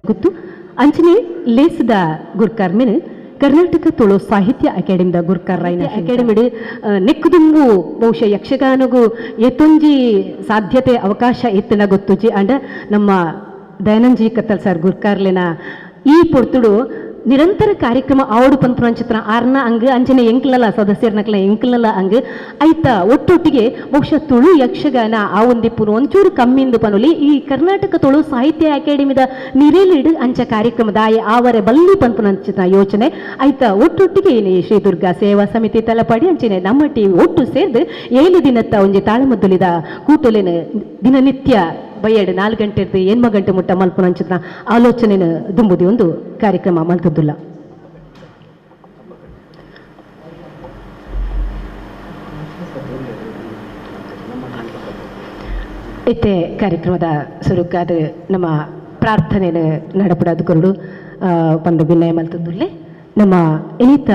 ಗೊತ್ತು ಅಂಚನೆ ಲೇಸದ ಗುರ್ಕಾರ್ ಮೇಲೆ ಕರ್ನಾಟಕ ತುಳು ಸಾಹಿತ್ಯ ಅಕಾಡೆಮಿದ ಗುರ್ಕಾರ್ ಅಕಾಡೆಮಿ ನೆಕ್ಕುದುಂಬು ಬಹುಶಃ ಯಕ್ಷಗಾನಗೂ ಎತ್ತೊಂಜಿ ಸಾಧ್ಯತೆ ಅವಕಾಶ ಎತ್ತಿನ ಗೊತ್ತುಜಿ ಅಂಡ ನಮ್ಮ ದಯಾನಂದಜಿ ಕತ್ತಲ್ ಸರ್ ಗುರ್ಕಾರ್ಲೆನ ಈ ಪೊರ್ತುಡು ನಿರಂತರ ಕಾರ್ಯಕ್ರಮ ಆವಡು ಪಂಪುರಂಚಿತ್ರ ಆರ್ನ ಅಂಗ್ ಅಂಚನೆ ಎಂಕ್ಲಲ್ಲ ಸದಸ್ಯರ್ನಕ್ಲ ಎಂಕ್ಲಲ್ಲ ಅಂಗ್ ಐತ ಒಟ್ಟೊಟ್ಟಿಗೆ ಬಹುಶಃ ತುಳು ಯಕ್ಷಗಾನ ಆ ಒಂದಿಪ್ಪುನು ಒಂಚೂರು ಕಮ್ಮಿಂದು ಪನುಲಿ ಈ ಕರ್ನಾಟಕ ತುಳು ಸಾಹಿತ್ಯ ಅಕಾಡೆಮಿದ ನಿರೇಲಿಡ್ ಅಂಚ ಕಾರ್ಯಕ್ರಮದ ಆವರೆ ಬಲ್ಲಿ ಪಂಪುರಂಚಿತ್ರ ಯೋಚನೆ ಐತ ಒಟ್ಟೊಟ್ಟಿಗೆ ಶ್ರೀ ದುರ್ಗಾ ಸೇವಾ ಸಮಿತಿ ತಲಪಾಡಿ ಅಂಚನೆ ನಮ್ಮ ಟಿವಿ ಒಟ್ಟು ಸೇರ್ದು 7 ದಿನತ್ತ ಒಂಜಿ ತಾಳಮದ್ದಲಿದ ಕೂಟಲೆನ ದಿನನಿತ್ಯ ಬಯ್ಯಡ್ 4 ಗಂಟೆ ಏನ್ಮ ಗಂಟೆ ಮುಟ್ಟ ಮಲ್ಪುನ ಅಂಚಿನ ಆಲೋಚನೆ ದುಂಬುದಿ ಒಂದು ಕಾರ್ಯಕ್ರಮ ಮಲ್ತದ್ದುಲ್ಲ. ಇತ್ತೆ ಕಾರ್ಯಕ್ರಮದ ಸುರುಕಾದ ನಮ್ಮ ಪ್ರಾರ್ಥನೆ ನಡಪಡಾದ ಕೊರಡು ಪಂದು ಭಿನ್ನಯ ಮಲ್ತದ್ದುಲ್ಲೆ ನಮ್ಮ ಎನಿತ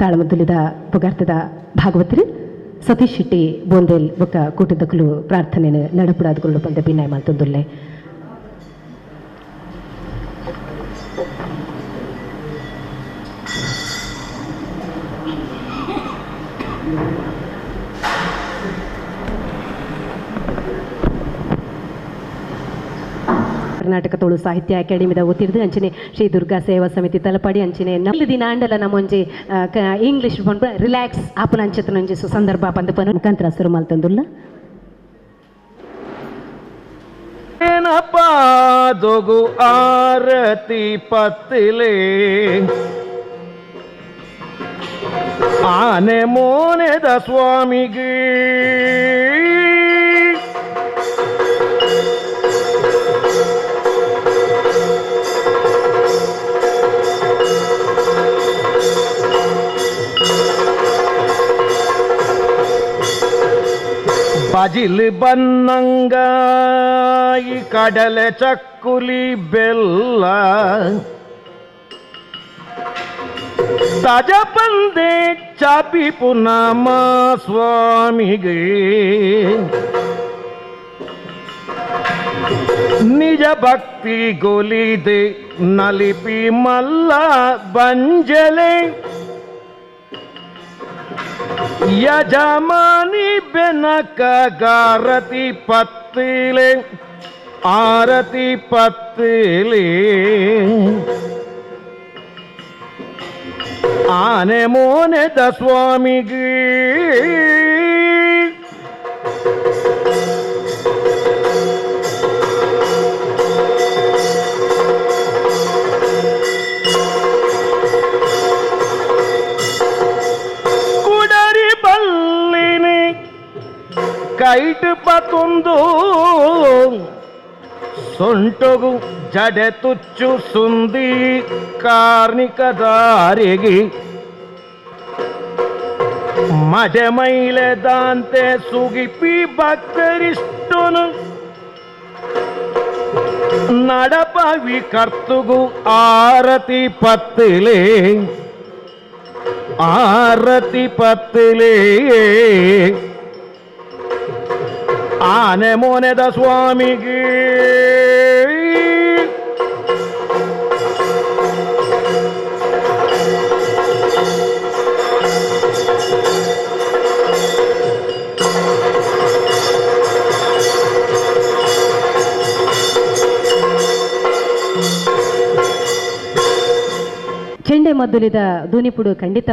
ತಾಳಮದ್ದಲಿದ ಪುಗಾರ್ತದ ಭಾಗವತರು ಸತೀಶ್ ಶೆಟ್ಟಿ ಬೋಂದೇಲ್ ಬೊಕ್ಕ ಕೂಟದಕ್ಕಲು ಪ್ರಾರ್ಥನೆ ನಡಪಡಾದಗಳು ಬಂದ ಭಿನ್ನಯ ಮಾಡ್ತಂದುಲ್ಲೆ. ಕರ್ನಾಟಕ ತುಳು ಸಾಹಿತ್ಯ ಅಕಾಡೆಮಿದ ಒತ್ತಿರ್ದು ಅಂಚನೆ ಶ್ರೀ ದುರ್ಗಾ ಸೇವಾ ಸಮಿತಿ ತಲಪಾಡಿ ಅಂಚನೆ 4 ದಿನ ಅಂಡಲ ನಮ್ಮೊಂಜಿ ಇಂಗ್ಲಿಷ್ ಪಂಪ ರಿಲ್ಯಾಕ್ಸ್ ಆಪನ ಅಂಚತನೊಂಜಿ ಸಂದರ್ಭ ಪಂದ ಪನ ಮುಖಾಂತರ ಸುರು ಮಲ್ತಂದುಲ್ಲ. ಏನಪಾದೊಗು ಆರತಿ ಪತ್ತಿಲೆ ಆನೆ ಮೋನೆದ ಸ್ವಾಮಿಗೆ ಬಜಿಲ್ ಬನ್ನಂಗ ಈ ಕಡಲೆ ಚಕ್ಕುಲಿ ಬೆಲ್ಲ ತಾಜ ಬಂದೆ ಚಾಪಿ ಪುನಮ ಸ್ವಾಮಿಗೆ ನಿಜ ಭಕ್ತಿ ಗೊಲಿದೆ ನಲಿಪಿ ಮಲ್ಲ ಬಂಜಲೆ ಯಜಮಾನಿ ಬೆನಕ ಗಾರತಿ ಪತ್ತಿಲೆ ಆರತಿ ಪತ್ತಿಲೆ ಆನೆ ಮೋನೆದ ಸ್ವಾಮಿಗೆ ಕೈಟ್ ಪತೊಂದು ಸೊಂಟೊಗು ಜಡೆ ತುಚ್ಚು ಸುಂದಿ ಕಾರ್ಣಿಕ ದಾರಿಗೆ ಮಜೆ ಮೈಲೆ ದಾಂತೆ ಸುಗಿಪಿ ಭಕ್ತರಿಷ್ಟುನು ನಡಪವಿ ಕರ್ತುಗು ಆರತಿ ಪತ್ತಿಲೆ ಆರತಿ ಪತ್ತಿಲೆ ಆನೆ ಮೋನೆದ ಸ್ವಾಮಿಗೆ ಚೆಂಡೆ ಮದ್ದುಲಿದ ಧೂನಿಪುಡು ಖಂಡಿತ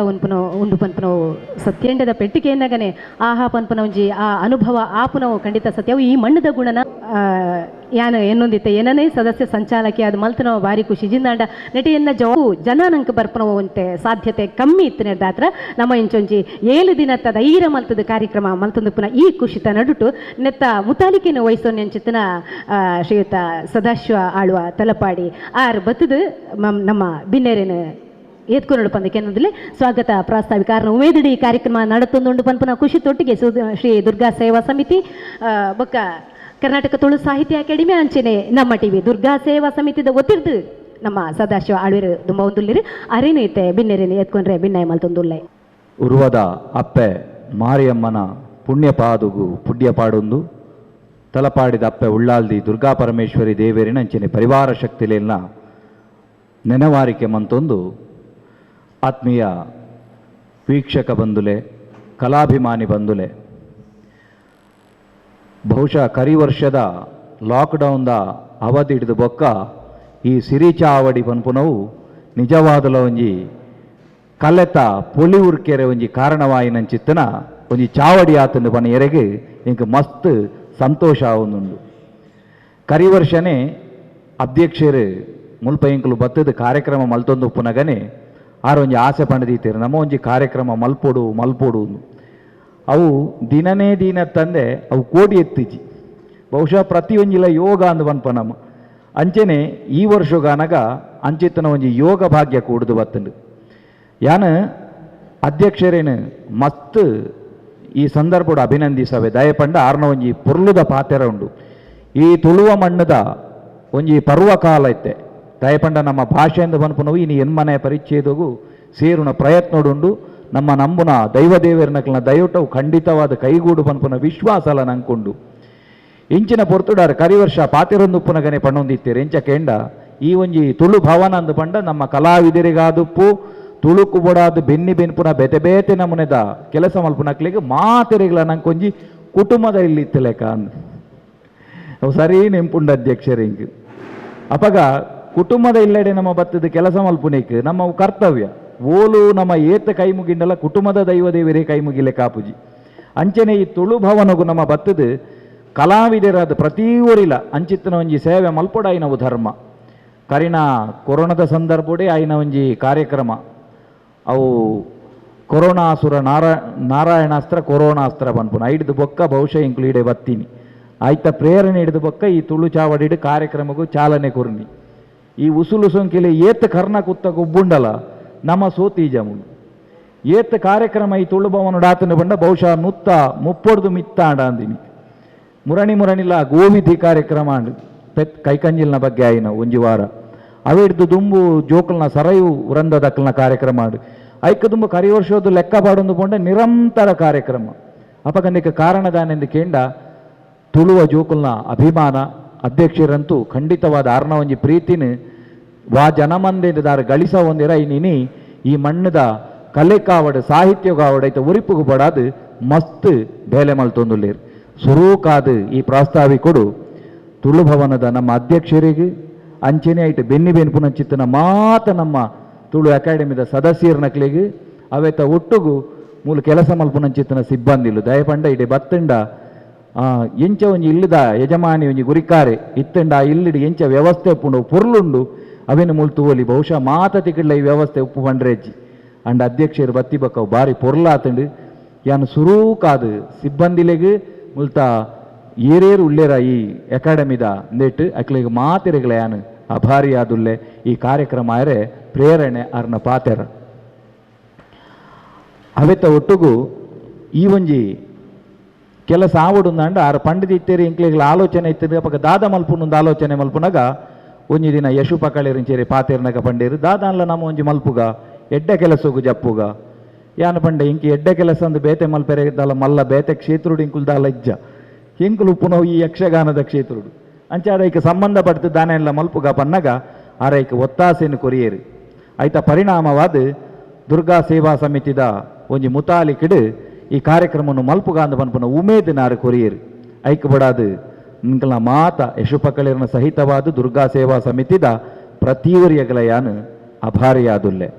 ಉಂಡು ಪನ್ಪನವು ಸತ್ಯಂಡದ ಪೆಟ್ಟಿಗೆ ಎನ್ನಗನೆ ಆಹಾ ಪನ್ಪನವಂಜಿ ಆ ಅನುಭವ ಆಪುನವು ಖಂಡಿತ ಸತ್ಯವು ಈ ಮಣ್ಣದ ಗುಣನ ಯಾನು ಎನ್ನೊಂದಿತ್ತೆ ಏನನೇ ಸದಸ್ಯ ಸಂಚಾಲಕಿ ಅದು ಮಲ್ತನವ ಭಾರಿ ಖುಷಿ ಜಿಂದಾಂಡ ನಟಿಯನ್ನ ಜನ ನಂಗೆ ಬರ್ಪನವ ಅಂತೆ ಸಾಧ್ಯತೆ ಕಮ್ಮಿ ಇತ್ತು ನಿರ್ದಾತ್ರ ನಮ್ಮ ಇಂಚೊಂಜಿ 7 ದಿನದ ಧೈರ್ಯ ಮಲ್ತದ ಕಾರ್ಯಕ್ರಮ ಮಲ್ತಂದು ಪುನಃ ಈ ಖುಷಿತ ನಡುಟು ನೆತ್ತ ಮುತಾಲಿಕೆನ ವಯಸ್ಸೋನ್ ಎಂಚಿತನ ಶ್ರೀಯುತ ಸದಾಶಿವ ಆಳುವ ತಲಪಾಡಿ ಆರ್ ಬತ್ತದು ನಮ್ಮ ಬಿನ್ನೇರೇನು ಏತ್ಕೊಂಡು ಪಂದಕ್ಕೆ ಅನ್ನೋದಿಲ್ಲ ಸ್ವಾಗತ ಪ್ರಾಸ್ತಾವಿಕ ಕಾರಣ ಉಮೇದಿಡಿ ಕಾರ್ಯಕ್ರಮ ನಡತೊಂದು ಪನ್ಪನ ಖುಷಿ ತೊಟ್ಟಿಗೆ ಶ್ರೀ ದುರ್ಗಾ ಸೇವಾ ಸಮಿತಿ ಬೊಕ್ಕ ಕರ್ನಾಟಕ ತುಳು ಸಾಹಿತ್ಯ ಅಕಾಡೆಮಿ ಅಂಚೆನೆ ನಮ್ಮ ಟಿವಿ ದುರ್ಗಾ ಸೇವಾ ಸಮಿತಿದ ಒತ್ತಿರ್ದು ನಮ್ಮ ಸದಾಶಿವ ಆಳ್ವೀರು ತುಂಬ ಒಂದುಲ್ಲಿರಿ ಅರೇನೈತೆ ಬಿನ್ನೆರೇನು ಎತ್ಕೊಂಡ್ರೆ ಭಿನ್ನಾಯ ಮಲ್ತೊಂದುಲ್ಲೆ. ಉರ್ವದ ಅಪ್ಪೆ ಮಾರಿಯಮ್ಮನ ಪುಣ್ಯಪಾದುಗು ಪುಡ್ಯಪಾಡೊಂದು ತಲಪಾಡಿದ ಅಪ್ಪೆ ಉಳ್ಳಾಲ್ದಿ ದುರ್ಗಾ ಪರಮೇಶ್ವರಿ ದೇವೇರಿನ ಅಂಚನೆ ಪರಿವಾರ ಶಕ್ತಿಲೆಲ್ಲ ನೆನವಾರಿಕೆ ಮಂತೊಂದು ಆತ್ಮೀಯ ವೀಕ್ಷಕ ಬಂಧುಲೆ ಕಲಾಭಿಮಾನಿ ಬಂಧುಲೆ ಬಹುಶಃ ಕರಿ ವರ್ಷದ ಲಾಕ್ಡೌನ್ದ ಅವಧಿ ಹಿಡಿದು ಬೊಕ್ಕ ಈ ಸಿರಿ ಚಾವಡಿ ಪನ್ಪುನವು ನಿಜವಾದಲ ಒಂಜಿ ಕಲೆತ ಪೊಲಿ ಉರ್ಕೆರೆ ಒಂಜಿ ಕಾರಣವಾಯಿನಂಚಿತ್ತನ ಒಂಜಿ ಚಾವಡಿ ಆತಂದು ಪನ ಎರೆಗೆ ಇಂಕ ಮಸ್ತ್ ಸಂತೋಷ ಆವೊಂದುಂಡು ಕರಿ ವರ್ಷನೇ ಅಧ್ಯಕ್ಷರು ಮುಲ್ಪ ಇಂಕಲು ಬತ್ತದ ಕಾರ್ಯಕ್ರಮ ಮಲ್ತೊಂದು ಪುನಗನೆ ಆರೊಂಜಿ ಆಸೆ ಪಂಡದೀತೀರು ನಮ್ಮ ಒಂಜಿ ಕಾರ್ಯಕ್ರಮ ಮಲ್ಪೊಡು ಅವು ದಿನನೇ ದಿನ ತಂದೆ ಅವು ಕೋಡಿ ಎತ್ತಿಜಿ ಬಹುಶಃ ಪ್ರತಿಯೊಂಜಿಲ ಯೋಗ ಅಂದು ಪನ್ಪ ನಮ್ಮ ಅಂಚೆನೆ ಈ ವರ್ಷಗಾನಗ ಅಂಚಿತ್ತನ ಒಂಜಿ ಯೋಗ ಭಾಗ್ಯ ಕೂಡುದು ಬತ್ತಂಡು ಯಾನು ಅಧ್ಯಕ್ಷರೇನು ಮಸ್ತ್ ಈ ಸಂದರ್ಭಡು ಅಭಿನಂದಿಸವೆ ದಯಪಂಡ ಆರ್ನ ಒಂಜಿ ಪೊರ್ಲುದ ಪಾತೆರ ಉಂಡು ಈ ತುಳುವ ಮಣ್ಣದ ಒಂಜಿ ಪರ್ವಕಾಲ ಐತೆ ದಯಪಂಡ ನಮ್ಮ ಭಾಷೆಯಿಂದ ಪನ್ಪುನವು ಇನ್ನು ಎನ್ಮನೆ ಪರಿಚ್ಛೇದಗೂ ಸೇರುನ ಪ್ರಯತ್ನೋಡುಂಡು ನಮ್ಮ ನಂಬುನ ದೈವದೇವರನಕ್ಲನ ದಯವಿಟ್ಟು ಖಂಡಿತವಾದ ಕೈಗೂಡು ಪನ್ಪುನ ವಿಶ್ವಾಸಲ ನಂಕೊಂಡು ಇಂಚಿನ ಪೊರ್ತುಡಾರು ಕರಿ ವರ್ಷ ಪಾತಿರೊಂದು ಪುನಗನೆ ಪಣ್ಣೊಂದಿತ್ತೀರಿ ಇಂಚ ಕೇಂಡ ಈ ಒಂಜಿ ತುಳು ಭವನ ಅಂದು ಪಂಡ ನಮ್ಮ ಕಲಾವಿದರಿಗಾದುಪ್ಪು ತುಳುಕು ಬೊಡಾದು ಬೆನ್ನಿ ಬೆನ್ಪುನ ಬೇತೆ ಬೇತೆ ನಮೂನೆದ ಕೆಲಸ ಮಲ್ಪುನಕ್ಲಿಗೆ ಮಾತೆರೆಗಳ ನಂಕೊಂಜಿ ಕುಟುಂಬದ ಇಲ್ಲಿ ಲೆಕ್ಕ ಅಂದು ಸರಿ ನೆಂಪುಂಡ ಅಧ್ಯಕ್ಷರು ಹಿಂಗೆ ಅಪಗ ಕುಟುಂಬದ ಇಲ್ಲೆಡೆ ನಮ್ಮ ಬತ್ತದ ಕೆಲಸ ಮಲ್ಪುನಿಕ್ ನಮ್ಮ ಕರ್ತವ್ಯ ಓಲು ನಮ್ಮ ಏತ ಕೈ ಮುಗಿಂಡಲ್ಲ ಕುಟುಂಬದ ದೈವದೇವರೇ ಕೈ ಮುಗಿಲೆ ಕಾಪುಜಿ ಅಂಚನೆ ಈ ತುಳು ಭವನಗೂ ನಮ್ಮ ಬತ್ತದ ಕಲಾವಿದರಾದ ಪ್ರತಿ ಊರಿಲ ಅಂಚಿತ್ತಿನ ಒಂಜಿ ಸೇವೆ ಮಲ್ಪೊಡ ಆಯ್ನವು ಧರ್ಮ ಕರಿನ ಕೊರೋನಾದ ಸಂದರ್ಭಡೆ ಆಯ್ನ ಒಂಜಿ ಕಾರ್ಯಕ್ರಮ ಅವು ಕೊರೋನಾಸುರ ನಾರಾಯಣಾಸ್ತ್ರ ಕೊರೋನಾಸ್ತ್ರ ಪನ್ಪುನ ಐಡ್ದು ಬೊಕ್ಕ ಬಹುಶಃ ಇಂಕ್ಲೂಡೆ ಬತ್ತೀನಿ ಆಯ್ತ ಪ್ರೇರಣೆ ಹಿಡಿದು ಬೊಕ್ಕ ಈ ತುಳು ಚಾವಡಿಡು ಕಾರ್ಯಕ್ರಮಕ್ಕೂ ಚಾಲನೆ ಕೊರ್ನಿ ಈ ಉಸುಲು ಸೊಂಕಿಲೆ ಏತ್ ಕರ್ಣ ಕುತ್ತ ಗುಬ್ಬುಂಡಲ ನಮ್ಮ ಸೋತೀಜಮುಲು ಏತ್ ಕಾರ್ಯಕ್ರಮ ಈ ತುಳು ಭವನ ಡಾತನ ಬಂಡ ಬಹುಶಃ ನುತ್ತ ಮುಪ್ಪೊಡ್ದು ಮಿತ್ತ ಆಂಡ ಅಂದಿನಿ ಮುರಣಿಲ ಗೋವಿಧಿ ಕಾರ್ಯಕ್ರಮ ಅಂಡು ಕೈಕಂಜಿಲ್ನ ಬಗ್ಗೆ ಆಯ್ನ ಒಂಜಿ ವಾರ ಅವು ಹಿಡ್ದು ದುಂಬು ಜೋಕಲ್ನ ಸರಯು ವೃಂದದಕ್ಕಲ್ನ ಕಾರ್ಯಕ್ರಮ ಆಡು ಐಕ ದುಂಬು ಕರಿ ವರ್ಷದ್ದು ಲೆಕ್ಕ ಪಾಡೊಂದು ಪಂಡ ನಿರಂತರ ಕಾರ್ಯಕ್ರಮ ಅಪಗಂದಿಕ ಕಾರಣದಾನೆಂದು ಕೇಂಡ ತುಳುವ ಜೋಕಲ್ನ ಅಭಿಮಾನ ಅಧ್ಯಕ್ಷರಂತೂ ಖಂಡಿತವಾದ ಆರ್ನ ಒಂಜಿ ಪ್ರೀತಿನ ವಾ ಜನಮಂದಿದಾರ ಗಳಿಸ ಒಂದಿರ ಇನ್ನಿನಿ ಈ ಮಣ್ಣದ ಕಲೆ ಕಾವಡು ಸಾಹಿತ್ಯ ಕಾವಡು ಐತ ಉರಿಪುಗು ಪಡಾದು ಮಸ್ತ್ ಬೇಲೆ ಮಲ್ತೊಂದುಲ್ಲೇರು ಸುರೂಕಾದು ಈ ಪ್ರಾಸ್ತಾವಿಕೊಡು ತುಳು ಭವನದ ನಮ್ಮ ಅಧ್ಯಕ್ಷರಿಗೆ ಅಂಚೆನೆ ಐಟು ಬೆನ್ನಿ ಬೆನ್ಪುನಂಚಿತ್ತನ ಮಾತ ನಮ್ಮ ತುಳು ಅಕಾಡೆಮಿದ ಸದಸ್ಯರನಕ್ಲಿಗೆ ಅವೆತ ಒಟ್ಟುಗು ಮೂಲ ಕೆಲಸ ಮಲ್ಪುನಂಚಿತ್ತನ ಸಿಬ್ಬಂದಿಲು ದಯಪಂಡ ಇಡೆ ಬತ್ತಂಡ ಎಂಚ ಒಂಜಿ ಇಲ್ಲದ ಯಜಮಾನಿ ಒಂಜಿ ಗುರಿಕಾರೆ ಇತ್ತಂಡ ಇಲ್ಲಿಡಿ ಎಂಚ ವ್ಯವಸ್ಥೆ ಉಪ್ಪುಂಡು ಪೊರ್ಲುಂಡು ಅವೇನು ಮುಳ್ತು ಓಲಿ ಬಹುಶಃ ಮಾತ ತಿಕ್ಕಡ್ಲ ಈ ವ್ಯವಸ್ಥೆ ಉಪ್ಪು ಪಂಡ್ರೆಜ್ಜಿ ಅಂಡ ಅಧ್ಯಕ್ಷರು ಬತ್ತಿ ಬಕ್ಕವು ಬಾರಿ ಪೊರ್ಲಾತಂಡು ಯಾನು ಸುರೂಕಾದು ಸಿಬ್ಬಂದಿಲೆಗೆ ಮುಲ್ತ ಏರೇರು ಉಳ್ಳೇರ ಈ ಅಕಾಡೆಮಿದ ಅಂದೇಟ್ ಅಕ್ಲಿಗೆ ಮಾತೆರೆಗಳ ಯಾನು ಅಭಾರಿ ಆದುಲ್ಲೆ ಈ ಕಾರ್ಯಕ್ರಮ ಆರೆ ಪ್ರೇರಣೆ ಅರ್ನ ಪಾತೆರ ಅವೆತ್ತ ಒಟ್ಟುಗು ಈ ಒಂಜಿ ಕೆಲಸ ಆವಡುಂದಂಡ ಆರು ಪಂಡಿತ ಇತ್ತೇರಿ ಇಂಕ್ಲಿಗಳ ಆಲೋಚನೆ ಇತ್ತದೆ ಅಪಗ ದಾದ ಮಲ್ಪುನೊಂದು ಆಲೋಚನೆ ಮಲ್ಪುನಾಗ ಒಂಜಿ ದಿನ ಯಶು ಪಕಳಿರಿಂಚೇರಿ ಪಾತೆರ್ನಗ ಪಂಡೇರು ದಾದಾನ್ಲ ನಮ್ಮ ಒಂಜಿ ಮಲ್ಪುಗ ಎಡ್ಡೆ ಕೆಲಸಗೂ ಜಪ್ಪುಗ ಯಾನ ಪಂಡೆ ಇಂಕಿ ಎಡ್ಡೆ ಕೆಲಸ ಅಂದು ಬೇತೆ ಮಲ್ಪೆರೆದಲ್ಲ ಮಲ್ಲ ಬೇತೆ ಕ್ಷೇತ್ರುಡು ಇಂಕುಲ್ದಾಲ ಇಜ್ಜ ಹಿಂಕುಲು ಪುನಃ ಈ ಯಕ್ಷಗಾನದ ಕ್ಷೇತ್ರುಡು ಅಂಚೆ ಅದಕ್ಕೆ ಸಂಬಂಧಪಡ್ತು ದಾನೆಲ್ಲ ಮಲ್ಪುಗ ಪನ್ನಗ ಆರೈಕೆ ಒತ್ತಾಸೆಯನ್ನು ಕೊರಿಯೇರು ಆಯ್ತ ಪರಿಣಾಮವಾದ ದುರ್ಗಾ ಸೇವಾ ಸಮಿತಿದ ಒಂಜಿ ಮುತಾಲಿಕಿಡು ಈ ಕಾರ್ಯಕ್ರಮವನ್ನು ಮಲ್ಪುಗ ಅಂದು ಪನ್ಪುನ ಉಮೇದಿನಾರು ಕೊರಿಯೇರು ಐಕ್ ಬಡಾದು ನಿಂಕಲ್ನ ಮಾತ ಯಶುಪಕಳಿರನ ಸಹಿತವಾದ ದುರ್ಗಾ ಸೇವಾ ಸಮಿತಿದ ಪ್ರತಿವರ್ಯಗಳ ಯಾನು ಅಭಾರಿಯಾದುಲ್ಲೆ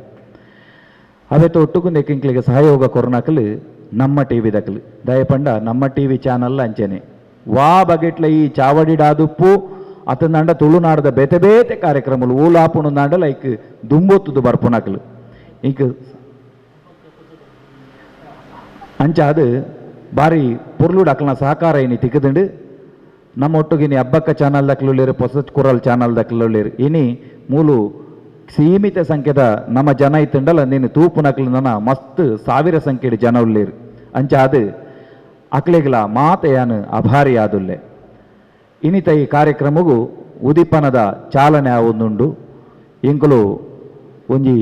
ಅವೆತ ಒಟ್ಟುಕುಂದೆ ಕಿಂಕ್ಲಿಗೆ ಸಹಯೋಗ ಕೊರೋನಾಕಲು ನಮ್ಮ ಟಿವಿ ದಕ್ಕಲು ದಯಪಂಡ ನಮ್ಮ ಟಿವಿ ಚಾನಲ್ ಅಂಚೆನೆ ವಾ ಬಗೆಟ್ಲ ಈ ಚಾವಡಿಡಾದುಪ್ಪು ಅತಂದಂಡ ತುಳುನಾಡದ ಬೇತೆ ಬೇತೆ ಕಾರ್ಯಕ್ರಮಗಳು ಓಲಾಪುಣು ನಾಡ ಲೈಕ್ ದುಂಬೊತ್ತುದು ಬರ್ಪುನಕಲು ಇಂಕ ಅಂಚ ಅದು ಬಾರಿ ಪೊರ್ಲುಡು ಅಕ್ಲನ ಸಹಕಾರ ಇನಿ ತಿಕ್ಕದುಂಡು ನಮ್ಮ ಒಟ್ಟುಗಿನಿ ಹಬ್ಬಕ್ಕ ಚಾನಲ್ ದಕ್ಕಲುಳ್ಳೇರು ಹೊಸ ಕುರಲ್ ಚಾನಲ್ ದಕ್ಕಲುಳ್ಳೇರು ಇನಿ ಮೂಲು ಸೀಮಿತ ಸಂಖ್ಯೆದ ನಮ್ಮ ಜನ ಇತ್ತಂಡಲ್ಲ ನೀನು ತೂಪು ನಕಲು ನನ್ನ ಮಸ್ತ್ ಸಾವಿರ ಸಂಖ್ಯೆಡ್ ಜನ ಉಳ್ಳೇರು ಅಂಚ ಅದು ಅಕ್ಲೆಗಳ ಮಾತೆಯಾನು ಅಭಾರಿ ಆದುಲ್ಲೆ ಇನಿತ ಈ ಕಾರ್ಯಕ್ರಮಗೂ ಉದಿಪನದ ಚಾಲನೆ ಆವೊಂದುಂಡು ಇಂಕುಲು ಒಂಜಿ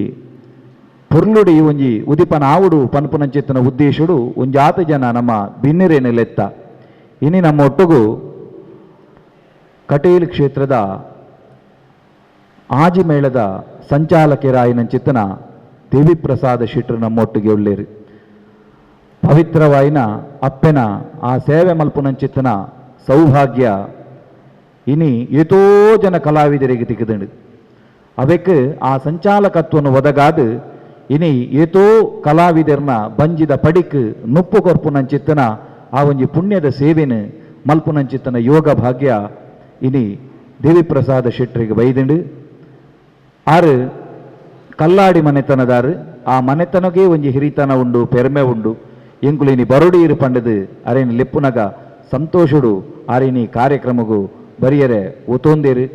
ಪುರ್ಲುಡಿ ಒಂಜಿ ಉದಿಪನ ಆವುಡು ಪನ್ಪುನಂಚಿತ್ತಿನ ಉದ್ದೇಶುಡು ಒಂಜಾತು ಜನ ನಮ್ಮ ಬಿನ್ನಿರೇನೆಲೆತ್ತ ಇನಿ ನಮ್ಮ ಒಟ್ಟುಗು ಕಟೀಲ್ ಕ್ಷೇತ್ರದ ಆಜಿಮೇಳದ ಸಂಚಾಲಕರಾಯಿನಂಚಿತ್ತನ ದೇವಿಪ್ರಸಾದ ಶೆಟ್ರು ನಮ್ಮೊಟ್ಟಿಗೆ ಒಳ್ಳೆರು ಪವಿತ್ರವಾಯಿನ ಅಪ್ಪೆನ ಆ ಸೇವೆ ಮಲ್ಪುನಂಚಿತ್ತನ ಸೌಭಾಗ್ಯ ಇನಿ ಏತೋ ಜನ ಕಲಾವಿದರಿಗೆ ತಿಕ್ಕದಂಡು ಅವಕ್ಕೆ ಆ ಸಂಚಾಲಕತ್ವವನ್ನು ಒದಗಾದು ಇನಿ ಏತೋ ಕಲಾವಿದರ್ನ ಬಂಜಿದ ಪಡಿಕ್ ನುಪ್ಪು ಕೊರ್ಪುನಂಚಿತ್ತನ ಆ ಒಂಜಿ ಪುಣ್ಯದ ಸೇವೆನ ಮಲ್ಪುನಂಚಿತ್ತನ ಯೋಗ ಭಾಗ್ಯ ಇನಿ ದೇವಿಪ್ರಸಾದ ಶೆಟ್ರಿಗೆ ಬೈದಂಡು ಆರು ಕಲ್ಲಾಡಿ ಮನೆತನದಾರು ಆ ಮನೆತನಗೆ ಒಂಜಿ ಹಿರಿತನ ಉಂಡು ಪೆರ್ಮೆ ಉಂಡು ಎಂಕುಲು ಇನಿ ಬರುಡೀರು ಪಂಡದು ಅರೇನು ಲೆಪ್ಪುನಗ ಸಂತೋಷುಡು ಆರೇನಿ ಕಾರ್ಯಕ್ರಮಗೂ ಬರಿಯರೆ ಒತ್ತೊಂದೇರು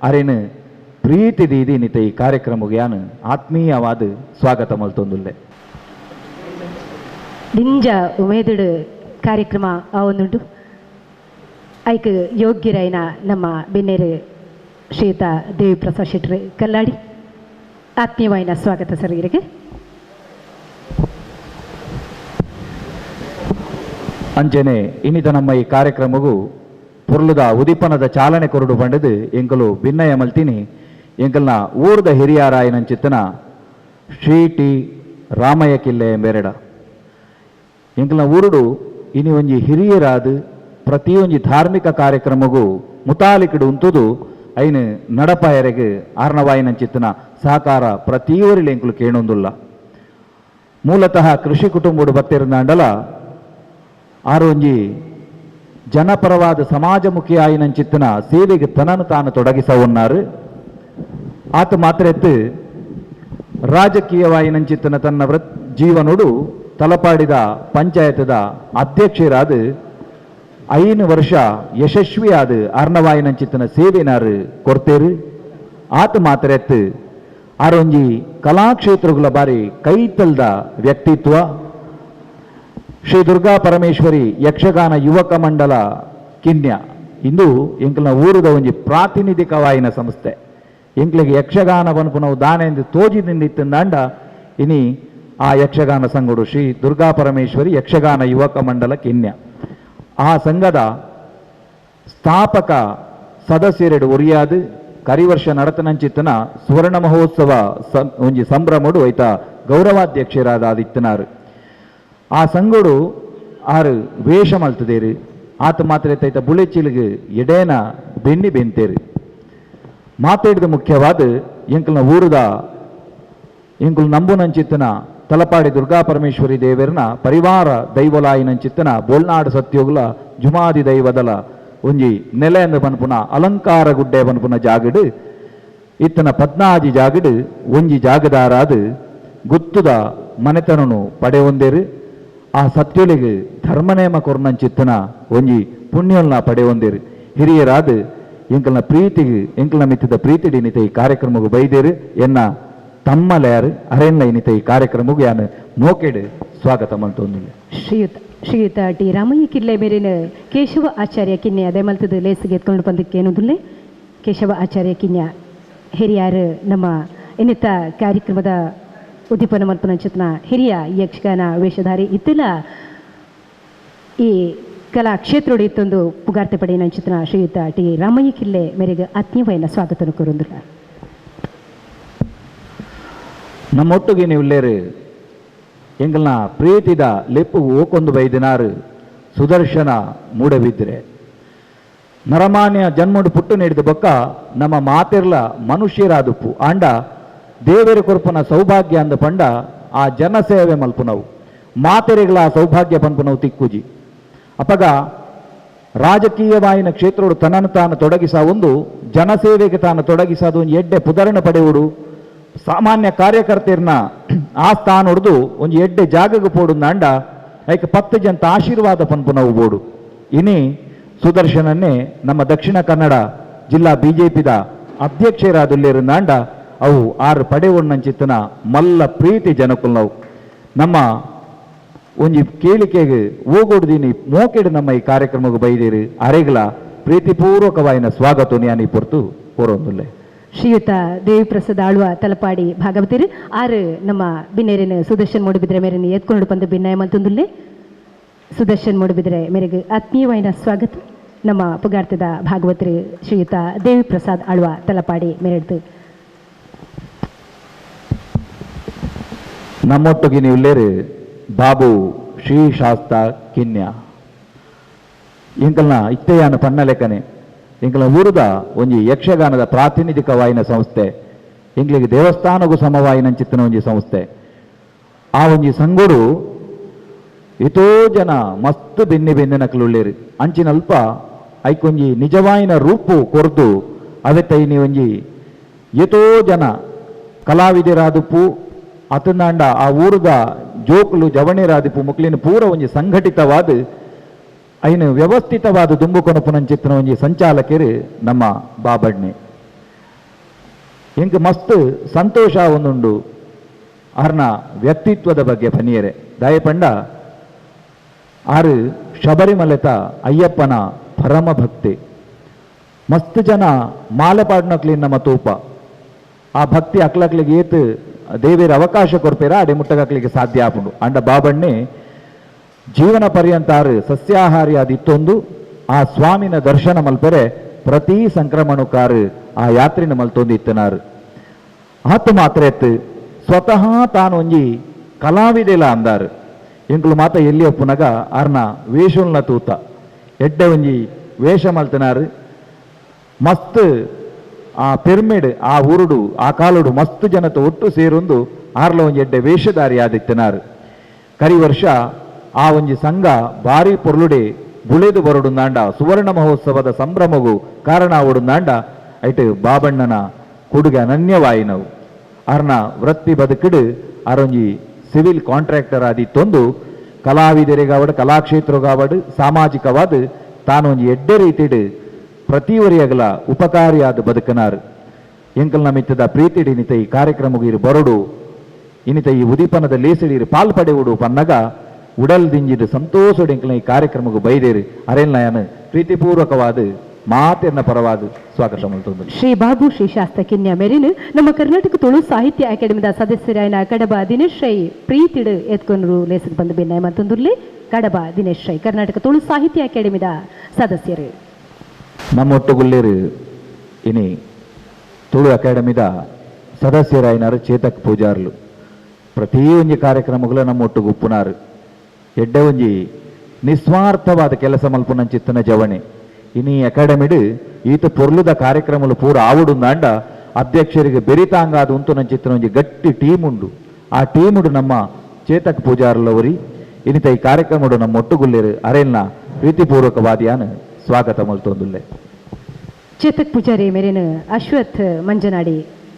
ಅರೇನು ಪ್ರೀತಿ ದೀದಿ ನಿತ ಈ ಕಾರ್ಯಕ್ರಮಕ್ಕೆ ಯಾನು ಆತ್ಮೀಯವಾದ ಸ್ವಾಗತ ಮಲ್ತೊಂದುಲ್ಲೆ ನಿಂಜ ಉಮೇದುಡು ಕಾರ್ಯಕ್ರಮ ಆವೊಂದುಂಟು ಐಕ್ ಯೋಗ್ಯರೈನ ನಮ್ಮ ಬೆನ್ನೇರು ಶ್ರೀಯುತ ದೇವಿಪ್ರಸಾದ್ ಶೆಟ್ರು ಕಲ್ಲಾಡಿ ಆತ್ಮೀಯವಾಯಿನ ಸ್ವಾಗತ ಸರ್ ಇವರಿಗೆ. ಅಂಚನೆ ಇನ್ನಿತ ನಮ್ಮ ಈ ಕಾರ್ಯಕ್ರಮಗೂ ಪುರ್ಲುದ ಉದಿಪನದ ಚಾಲನೆ ಕೊರಡು ಪಂಡದು ಎಂಕಲು ಭಿನ್ನಯ ಮಲ್ತಿನಿ ಎಂಕಲ್ನ ಊರ್ದ ಹಿರಿಯರಾಯನಂಚಿತ್ತನ ಶ್ರೀ ಟಿ ರಾಮಯ್ಯ ಕಿಲ್ಲೆ ಎಂಬೆರಡ ಎಂಕಲ್ನ ಊರುಡು ಇನಿ ಒಂಜಿ ಹಿರಿಯರಾದು ಪ್ರತಿಯೊಂಜಿ ಧಾರ್ಮಿಕ ಕಾರ್ಯಕ್ರಮಗೂ ಮುತಾಲಿಕಡು ಉಂತುದು ಐನು ನಡಪಾಯರೆಗೆ ಆರ್ನವಾಯಿನಂಚಿತ್ತನ ಸಹಕಾರ ಪ್ರತಿಯೊರಿಲಿ ಎಂಕಲು ಕೇಳೊಂದುಲ್ಲ. ಮೂಲತಃ ಕೃಷಿ ಕುಟುಂಬಡು ಬತ್ತಿರಂದಾಂಡಲ ಆರೊಂಜಿ ಜನಪರವಾದ ಸಮಾಜಮುಖಿ ಆಯಿನಂಚಿತ್ತನ ಸೇವೆಗೆ ತನನು ತಾನು ತೊಡಗಿಸವನ್ನಾರು ಆತ ಮಾತ್ರ ಎತ್ತು ರಾಜಕೀಯವಾಯಿನಂಚಿತ್ತನ ತನ್ನ ಜೀವನುಡು ತಲಪಾಡಿದ ಪಂಚಾಯತದ ಅಧ್ಯಕ್ಷರಾದ 5 ವರ್ಷ ಯಶಸ್ವಿಯಾದ ಅರ್ಣವಾಯಿನಂಚಿತ್ತನ ಸೇವೆನಾರು ಕೊರ್ತೇರು ಆತ ಮಾತ್ರ ಎತ್ತು ಆರೊಂಜಿ ಕಲಾಕ್ಷೇತ್ರಗಳ ಬಾರಿ ಕೈತಲ್ದ ವ್ಯಕ್ತಿತ್ವ ಶ್ರೀ ದುರ್ಗಾ ಪರಮೇಶ್ವರಿ ಯಕ್ಷಗಾನ ಯುವಕ ಮಂಡಲ ಕಿನ್ಯ ಇಂದು ಎಂಕಲ್ನ ಊರದ ಒಂಜಿ ಪ್ರಾತಿನಿಧಿಕವಾಯಿನ ಸಂಸ್ಥೆ ಎಂಕ್ಲಿಗೆ ಯಕ್ಷಗಾನ ಬನ್ಪು ನಾವು ದಾನ ಎಂದು ತೋಜಿದಿಂದಿತ್ತಂದಾಂಡ ಇನಿ ಆ ಯಕ್ಷಗಾನ ಸಂಘಡು ಶ್ರೀ ದುರ್ಗಾ ಪರಮೇಶ್ವರಿ ಯಕ್ಷಗಾನ ಯುವಕ ಮಂಡಲ ಕಿನ್ಯ ಆ ಸಂಘದ ಸ್ಥಾಪಕ ಸದಸ್ಯರೆಡು ಒರಿಯಾದು ಕರಿವರ್ಷ ನಡತನಂಚಿತ್ತನ ಸುವರ್ಣ ಮಹೋತ್ಸವ ಒಂಜಿ ಸಂಭ್ರಮಡು ಐತ ಗೌರವಾಧ್ಯಕ್ಷರಾದ ಆದಿತ್ತನಾರು ಆ ಸಂಘಡು ಆರು ವೇಷ ಮಲ್ತದೇರು ಆತ ಮಾತ್ರ ತೈತ ಬುಳೆಚಿಲಿಗೆ ಎಡೇನ ಬೆಣ್ಣಿ ಬೆಂತೇರು ಮಾತಾಡಿದ ಮುಖ್ಯವಾದ ಎಂಕಲ್ನ ಊರದ ಎಂಕುಲು ನಂಬುನಂಚಿತ್ತನ ತಲಪಾಡಿ ದುರ್ಗಾ ಪರಮೇಶ್ವರಿ ದೇವರನ ಪರಿವಾರ ದೈವಲಾಯಿನಂಚಿತ್ತನ ಬೋಲ್ನಾಡು ಸತ್ಯೋಗುಲ ಜುಮಾದಿ ದೈವದಲ ಒಂಜಿ ನೆಲೆಯನ್ನು ಬನ್ಪುನ ಅಲಂಕಾರ ಗುಡ್ಡೆ ಬನ್ಪುನ ಜಾಗಡು ಇತ್ತನ 14 ಜಾಗಡು ಒಂಜಿ ಜಾಗದಾರಾದು ಗುತ್ತುದ ಮನೆತನನು ಪಡೆಯೊಂದೇರು ಆ ಸತ್ಯೊಲಿಗೆ ಧರ್ಮನೇಮ ಕೊರ್ನಂಚಿತ್ತನ ಒಂಜಿ ಪುಣ್ಯಲ್ನ ಪಡೆಯೊಂದೇರು ಹಿರಿಯರಾದ ಎಂಕಲ್ನ ಪ್ರೀತಿಗೆ ಎಂಕಲ್ನ ಮಿತ್ತಿದ ಪ್ರೀತಿಡಿ ನಿತ ಈ ಕಾರ್ಯಕ್ರಮಗೂ ಬೈದೇರು ಎನ್ನ ತಮ್ಮಲ್ಯಾರು ಅರೆನ್ಲ ಇನ್ನಿತ ಈ ಕಾರ್ಯಕ್ರಮಗೂ ಯಾನು ಮೋಕೆಡು ಸ್ವಾಗತ ಮಲ್ತೊಂದಿಲ್ಲ. ಶ್ರೀಯುತ ಟಿ ರಾಮಯ್ಯ ಕಿಲ್ಲೆ ಮೇರಿನ ಕೇಶವ ಆಚಾರ್ಯ ಕಿನ್ನೆ ಅದೇ ಮಲ್ತದ ಲೇಸಿಗೆ ಎತ್ಕೊಂಡು ಬಂದಕ್ಕೆ ಏನೋದಿಲ್ಲ. ಕೇಶವ ಆಚಾರ್ಯ ಕಿನ್ಯ ಹಿರಿಯಾರು ನಮ್ಮ ಇನ್ನಿತ ಕಾರ್ಯಕ್ರಮದ ಉದ್ದೀಪನ ಮಲ್ಪನಂಚಿತ್ನ ಹಿರಿಯ ಯಕ್ಷಗಾನ ವೇಷಧಾರಿ ಇತ್ತಿಲ್ಲ ಈ ಕಲಾ ಕ್ಷೇತ್ರೊಡಿ ಇತ್ತೊಂದು ಪುಗಾರ್ತೆ ಪಡೆಯನಂಚಿತ್ನ ಶ್ರೀಯುತ ಟಿ ರಾಮಯ್ಯ ಕಿಲ್ಲೆ ಮೇರೆಗೆ ಆತ್ಮೀಯವಾಯಿನ ಸ್ವಾಗತ ಕೋರುಂದಿಲ್ಲ. ನಮ್ಮೊಟ್ಟಿಗೆ ನೀವು ಲೇರು ಎಂಗಲ್ನ ಪ್ರೀತಿದ ಲೆಪ್ಪು ಓಕೊಂದು ಬೈದಿನಾರು ಸುದರ್ಶನ ಮೂಡಬಿದ್ದರೆ ನರಮಾನ್ಯ ಜನ್ಮಡು ಪುಟ್ಟು ನೀಡಿದ ಬೊಕ್ಕ ನಮ್ಮ ಮಾತೆರ್ಲ ಮನುಷ್ಯರಾದುಪ್ಪು ಆಂಡ ದೇವರ ಕೊರ್ಪನ ಸೌಭಾಗ್ಯ ಅಂದ ಪಂಡ ಆ ಜನಸೇವೆ ಮಲ್ಪುನವು ಮಾತೆರೆಗಳ ಸೌಭಾಗ್ಯ ಪನ್ಪುನವು ತಿಕ್ಕುಜಿ ಅಪಗ ರಾಜಕೀಯವಾಯಿನ ಕ್ಷೇತ್ರಡು ತನ್ನನ್ನು ತಾನು ತೊಡಗಿಸ ಒಂದು ಜನಸೇವೆಗೆ ತಾನು ತೊಡಗಿಸೋದು ಒಂದು ಎಡ್ಡೆ ಪುದರಣ ಪಡೆಯುವುದು ಸಾಮಾನ್ಯ ಕಾರ್ಯಕರ್ತೆಯರ್ನ ಆ ಸ್ಥಾನ ಹೊಡೆದು ಒಂದು ಎಡ್ಡೆ ಜಾಗಕ್ಕೆ ಪೋಡು ನಾಂಡ ಐಕ 10 ಜನ ಆಶೀರ್ವಾದ ಪನ್ಪುನವು ಬೋಡು ಇನಿ ಸುದರ್ಶನನ್ನೇ ನಮ್ಮ ದಕ್ಷಿಣ ಕನ್ನಡ ಜಿಲ್ಲಾ ಬಿಜೆಪಿದ ಅಧ್ಯಕ್ಷರಾದುಲ್ಲೇರು ನಾಂಡ ಅವು 6 ಪಡೆಯುವಣ್ಣಂಚಿತ್ತನ ಮಲ್ಲ ಪ್ರೀತಿ ಜನಕುಲ್ನವು ನಮ್ಮ ಒಂಜಿ ಕೇಳಿಕೆಗೆ ಹೋಗೋಡ್ದೀನಿ ಮೋಕೆಡು ನಮ್ಮ ಈ ಕಾರ್ಯಕ್ರಮಕ್ಕೆ ಬೈದೇರಿ ಅರೆಗಳ ಪ್ರೀತಿಪೂರ್ವಕವಾಯಿನ ಸ್ವಾಗತ ಯಾನಿ ಪೊರ್ತು ಕೋರೊಂದುಲ್ಲೆ. ಶ್ರೀಯುತ ದೇವಿ ಪ್ರಸಾದ್ ಆಳ್ವ ತಲಪಾಡಿ ಭಾಗವತಿರು ಆರು ನಮ್ಮ ಬಿನ್ನೇರಿನ ಸುದರ್ಶನ್ ಮೂಡುಬಿದ್ರೆ ಮೇರೆನ ಎತ್ಕೊಂಡು ಬಂದು ಭಿನ್ನಾಯ ಮಲ್ತೊಂದುಲ್ಲೆ ಸುದರ್ಶನ್ ಮೂಡುಬಿದ್ರೆ ಮೇರೆಗೆ ಆತ್ಮೀಯವಾದ ಸ್ವಾಗತ ನಮ್ಮ ಪುಗಾರ್ತದ ಭಾಗವತರು ಶ್ರೀಯುತ ದೇವಿ ಪ್ರಸಾದ್ ಆಳ್ವ ತಲಪಾಡಿ ಮೇರೆಡ್ದು ನಮ್ಮೊಟ್ಟಿಗೆ ನೀವುಳ್ಳೇರು ಬಾಬು ಶ್ರೀ ಶಾಸ್ತ ಕಿನ್ಯ ಇಂಕಲ್ನ ಇತ್ತೆಯಾನ ಪಣ್ಣ ಲೆಕ್ಕನೆ ಇಂಕಲ ಊರುದ ಒಂಜಿ ಯಕ್ಷಗಾನದ ಪ್ರಾತಿನಿಧಿಕವಾಯಿನ ಸಂಸ್ಥೆ ಇಂಗ್ಲಿಗೆ ದೇವಸ್ಥಾನಗೂ ಸಮವಾಯಿನಂಚಿತ್ತಿನ ಒಂಜಿ ಸಂಸ್ಥೆ ಆ ಒಂಜಿ ಸಂಗುಡು ಎಷ್ಟೋ ಜನ ಮಸ್ತ್ ಬೆನ್ನಿನಕ್ಲುಳ್ಳೇರು ಅಂಚಿನಲ್ಪ ಐಕೊಂಜಿ ನಿಜವಾಯಿನ ರೂಪು ಕೊರ್ದು ಅವತ್ತೈನಿ ಒಂಜಿ ಎಷ್ಟೋ ಜನ ಕಲಾವಿದರಾದುಪ್ಪು ಅತನಾಂಡ ಆ ಊರುದ ಜೋಕುಲು ಜವಣಿರಾದಿಪ್ಪು ಮುಕ್ಲಿನ ಪೂರ ಒಂಜಿ ಸಂಘಟಿತವಾದ ಐನು ವ್ಯವಸ್ಥಿತವಾದ ದುಂಬುಕೊನಪುನಂಚಿತ್ತಿನ ಒಂಜಿ ಸಂಚಾಲಕರು ನಮ್ಮ ಬಾಬಣ್ಣೆ ಎಂಕ್ ಮಸ್ತ್ ಸಂತೋಷ ಒಂದುಂಡು ಆರ್ನ ವ್ಯಕ್ತಿತ್ವದ ಬಗ್ಗೆ ಪನಿಯರೆ ದಯಪಂಡ ಆರು ಶಬರಿಮಲೆತ ಅಯ್ಯಪ್ಪನ ಪರಮ ಭಕ್ತಿ ಮಸ್ತ್ ಜನ ಮಾಲೆ ಪಾಡ್ನಕ್ಲಿನ ನಮ್ಮ ತೂಪ ಆ ಭಕ್ತಿ ಅಕ್ಲಕ್ಲಿಗೆ ಏತು ದೇವೇರ ಅವಕಾಶ ಕೊರ್ಪೇರ ಅಡೆ ಮುಟ್ಟಗಕ್ಲಿಗೆ ಸಾಧ್ಯ ಆಪುಂಡು ಅಂಡ ಬಾಬಣ್ಣೆ ಜೀವನ ಪರ್ಯಂತಾರು ಸಸ್ಯಾಹಾರಿ ಆದಿತ್ತೊಂದು ಆ ಸ್ವಾಮಿನ ದರ್ಶನ ಮಲ್ಪೆರೆ ಪ್ರತಿ ಸಂಕ್ರಮಣಕಾರು ಆ ಯಾತ್ರಿನ ಮಲ್ತೊಂದು ಇತ್ತನಾರು ಆತು ಮಾತ್ರ ಎತ್ತು ಸ್ವತಃ ತಾನು ಒಂಜಿ ಕಲಾವಿದೆಲ ಅಂದಾರು ಎಂಕ್ಲು ಮಾತ ಎಲ್ಲಿಯ ಪುನಗ ಆರ್ನ ವೇಷುಲ್ನ ತೂತ ಎಡ್ಡೆ ಒಂಜಿ ವೇಷ ಮಲ್ತನಾರು ಮಸ್ತ್ ಆ ಪಿರ್ಮಿಡ್ ಆ ಊರುಡು ಆ ಕಾಲುಡು ಮಸ್ತ್ ಜನತ ಒಟ್ಟು ಸೇರೊಂದು ಆರ್ಲ ಒಂಜಿ ಎಡ್ಡೆ ವೇಷಧಾರಿ ಆದಿತ್ತನಾರು ಕರಿ ವರ್ಷ ಆ ಒಂಜಿ ಸಂಘ ಭಾರಿ ಪೊರ್ಲುಡೆ ಬುಳೆದು ಬರಡುಂದಾಂಡ ಸುವರ್ಣ ಮಹೋತ್ಸವದ ಸಂಭ್ರಮಗೂ ಕಾರಣ ಆವಡುಂದಾಂಡ ಐಟು ಬಾಬಣ್ಣನ ಕೊಡುಗೆ ಅನನ್ಯವಾಯಿನವು ಅರ್ನ ವೃತ್ತಿ ಬದುಕಿಡು ಅರೊಂಜಿ ಸಿವಿಲ್ ಕಾಂಟ್ರಾಕ್ಟರ್ ಆದಿತ್ತೊಂದು ಕಲಾವಿದರಿಗಾವಡು ಕಲಾಕ್ಷೇತ್ರಗಾವಡು ಸಾಮಾಜಿಕವಾದ ತಾನೊಂಜಿ ಎಡ್ಡೆ ರೀತಿಡು ಪ್ರತಿವರಿಯಗಲ ಉಪಕಾರಿಯಾದ ಬದುಕನಾರು ಎಂಕಲ್ನ ಮಿತ್ತದ ಪ್ರೀತಿಡಿ ಇನಿತ ಈ ಕಾರ್ಯಕ್ರಮಗೂ ಇರು ಬರಡು ಇನಿತ ಈ ಉದೀಪನದ ಲೇಸಿಡಿರು ಪಾಲ್ಪಡೆವುಡು ಪನ್ನಗ ಉಡಲ್ ದಿಂಜಿಡು ಸಂತೋಷಡು ಎಂಕಲ್ನ ಈ ಕಾರ್ಯಕ್ರಮಗೂ ಬೈದೇರು ಅರೆಲ್ನಯನು ಪ್ರೀತಿಪೂರ್ವಕವಾದ ಮಾತೆರ್ನ ಪರವಾದ ಸ್ವಾಗತ ಮಲ್ತೊಂದು ಶ್ರೀ ಬಾಬು ಶ್ರೀ ಶಾಸ್ತ ಕಿನ್ಯ ಮೇರಿನ ನಮ್ಮ ಕರ್ನಾಟಕ ತುಳು ಸಾಹಿತ್ಯ ಅಕಾಡೆಮಿದ ಸದಸ್ಯರಾಯನ ಕಡಬ ದಿನೇಶ್ ರೈ ಪ್ರೀತಿಡು ಎತ್ಕೊಂಡ್ರು ಲೇಸಿಗೆ ಬಂದು ಭಿನ್ನಾಯ ಮತ್ತೊಂದುರ್ಲಿ ಕಡಬ ದಿನೇಶ್ ರೈ ಕರ್ನಾಟಕ ತುಳು ಸಾಹಿತ್ಯ ಅಕಾಡೆಮಿದ ಸದಸ್ಯರು ನಮ್ಮೊಟ್ಟುಗುಳ್ಳೇರು ಇನಿ ತುಳು ಅಕಾಡೆಮಿದ ಸದಸ್ಯರಾಯಿನಾರು ಚೇತಕ್ ಪೂಜಾರ್ಲು ಪ್ರತಿ ಒಂಜಿ ಕಾರ್ಯಕ್ರಮಗಳು ನಮ್ಮೊಟ್ಟಿಗೆ ಉಪ್ಪುನಾರು ಎಡ್ಡೆ ಒಂಜಿ ನಿಸ್ವಾರ್ಥವಾದ ಕೆಲಸ ಮಲ್ಪುನಂಚಿತ್ತನ ಜವಣೆ ಇನಿ ಅಕಾಡೆಮಿಡ್ ಈತ ಪೊರ್ಲುದ ಕಾರ್ಯಕ್ರಮಗಳು ಪೂರ ಆವುಡುಂದಾಂಡ ಅಧ್ಯಕ್ಷರಿಗೆ ಬೆರಿತಾಂಗಾದ ಉಂತು ನಂಚಿತ್ತನ ಒಂಜಿ ಗಟ್ಟಿ ಟೀಮ್ ಉಂಡು ಆ ಟೀಮುಡು ನಮ್ಮ ಚೇತಕ್ ಪೂಜಾರ್ಲವರಿ ಇನಿತ ಈ ಕಾರ್ಯಕ್ರಮಡು ನಮ್ಮ ಒಟ್ಟುಗುಳ್ಳೇರು ಅರೆಲ್ನ ಪ್ರೀತಿಪೂರ್ವಕವಾದಿಯಾನು ಸ್ವಾಗತ ಮಲ್ತೊಂದುಲ್ಲೆ ಚೇತಕ್ ಪೂಜಾರಿ ಮೇರೇನು ಅಶ್ವಥ್ ಮಂಜನಾಡಿ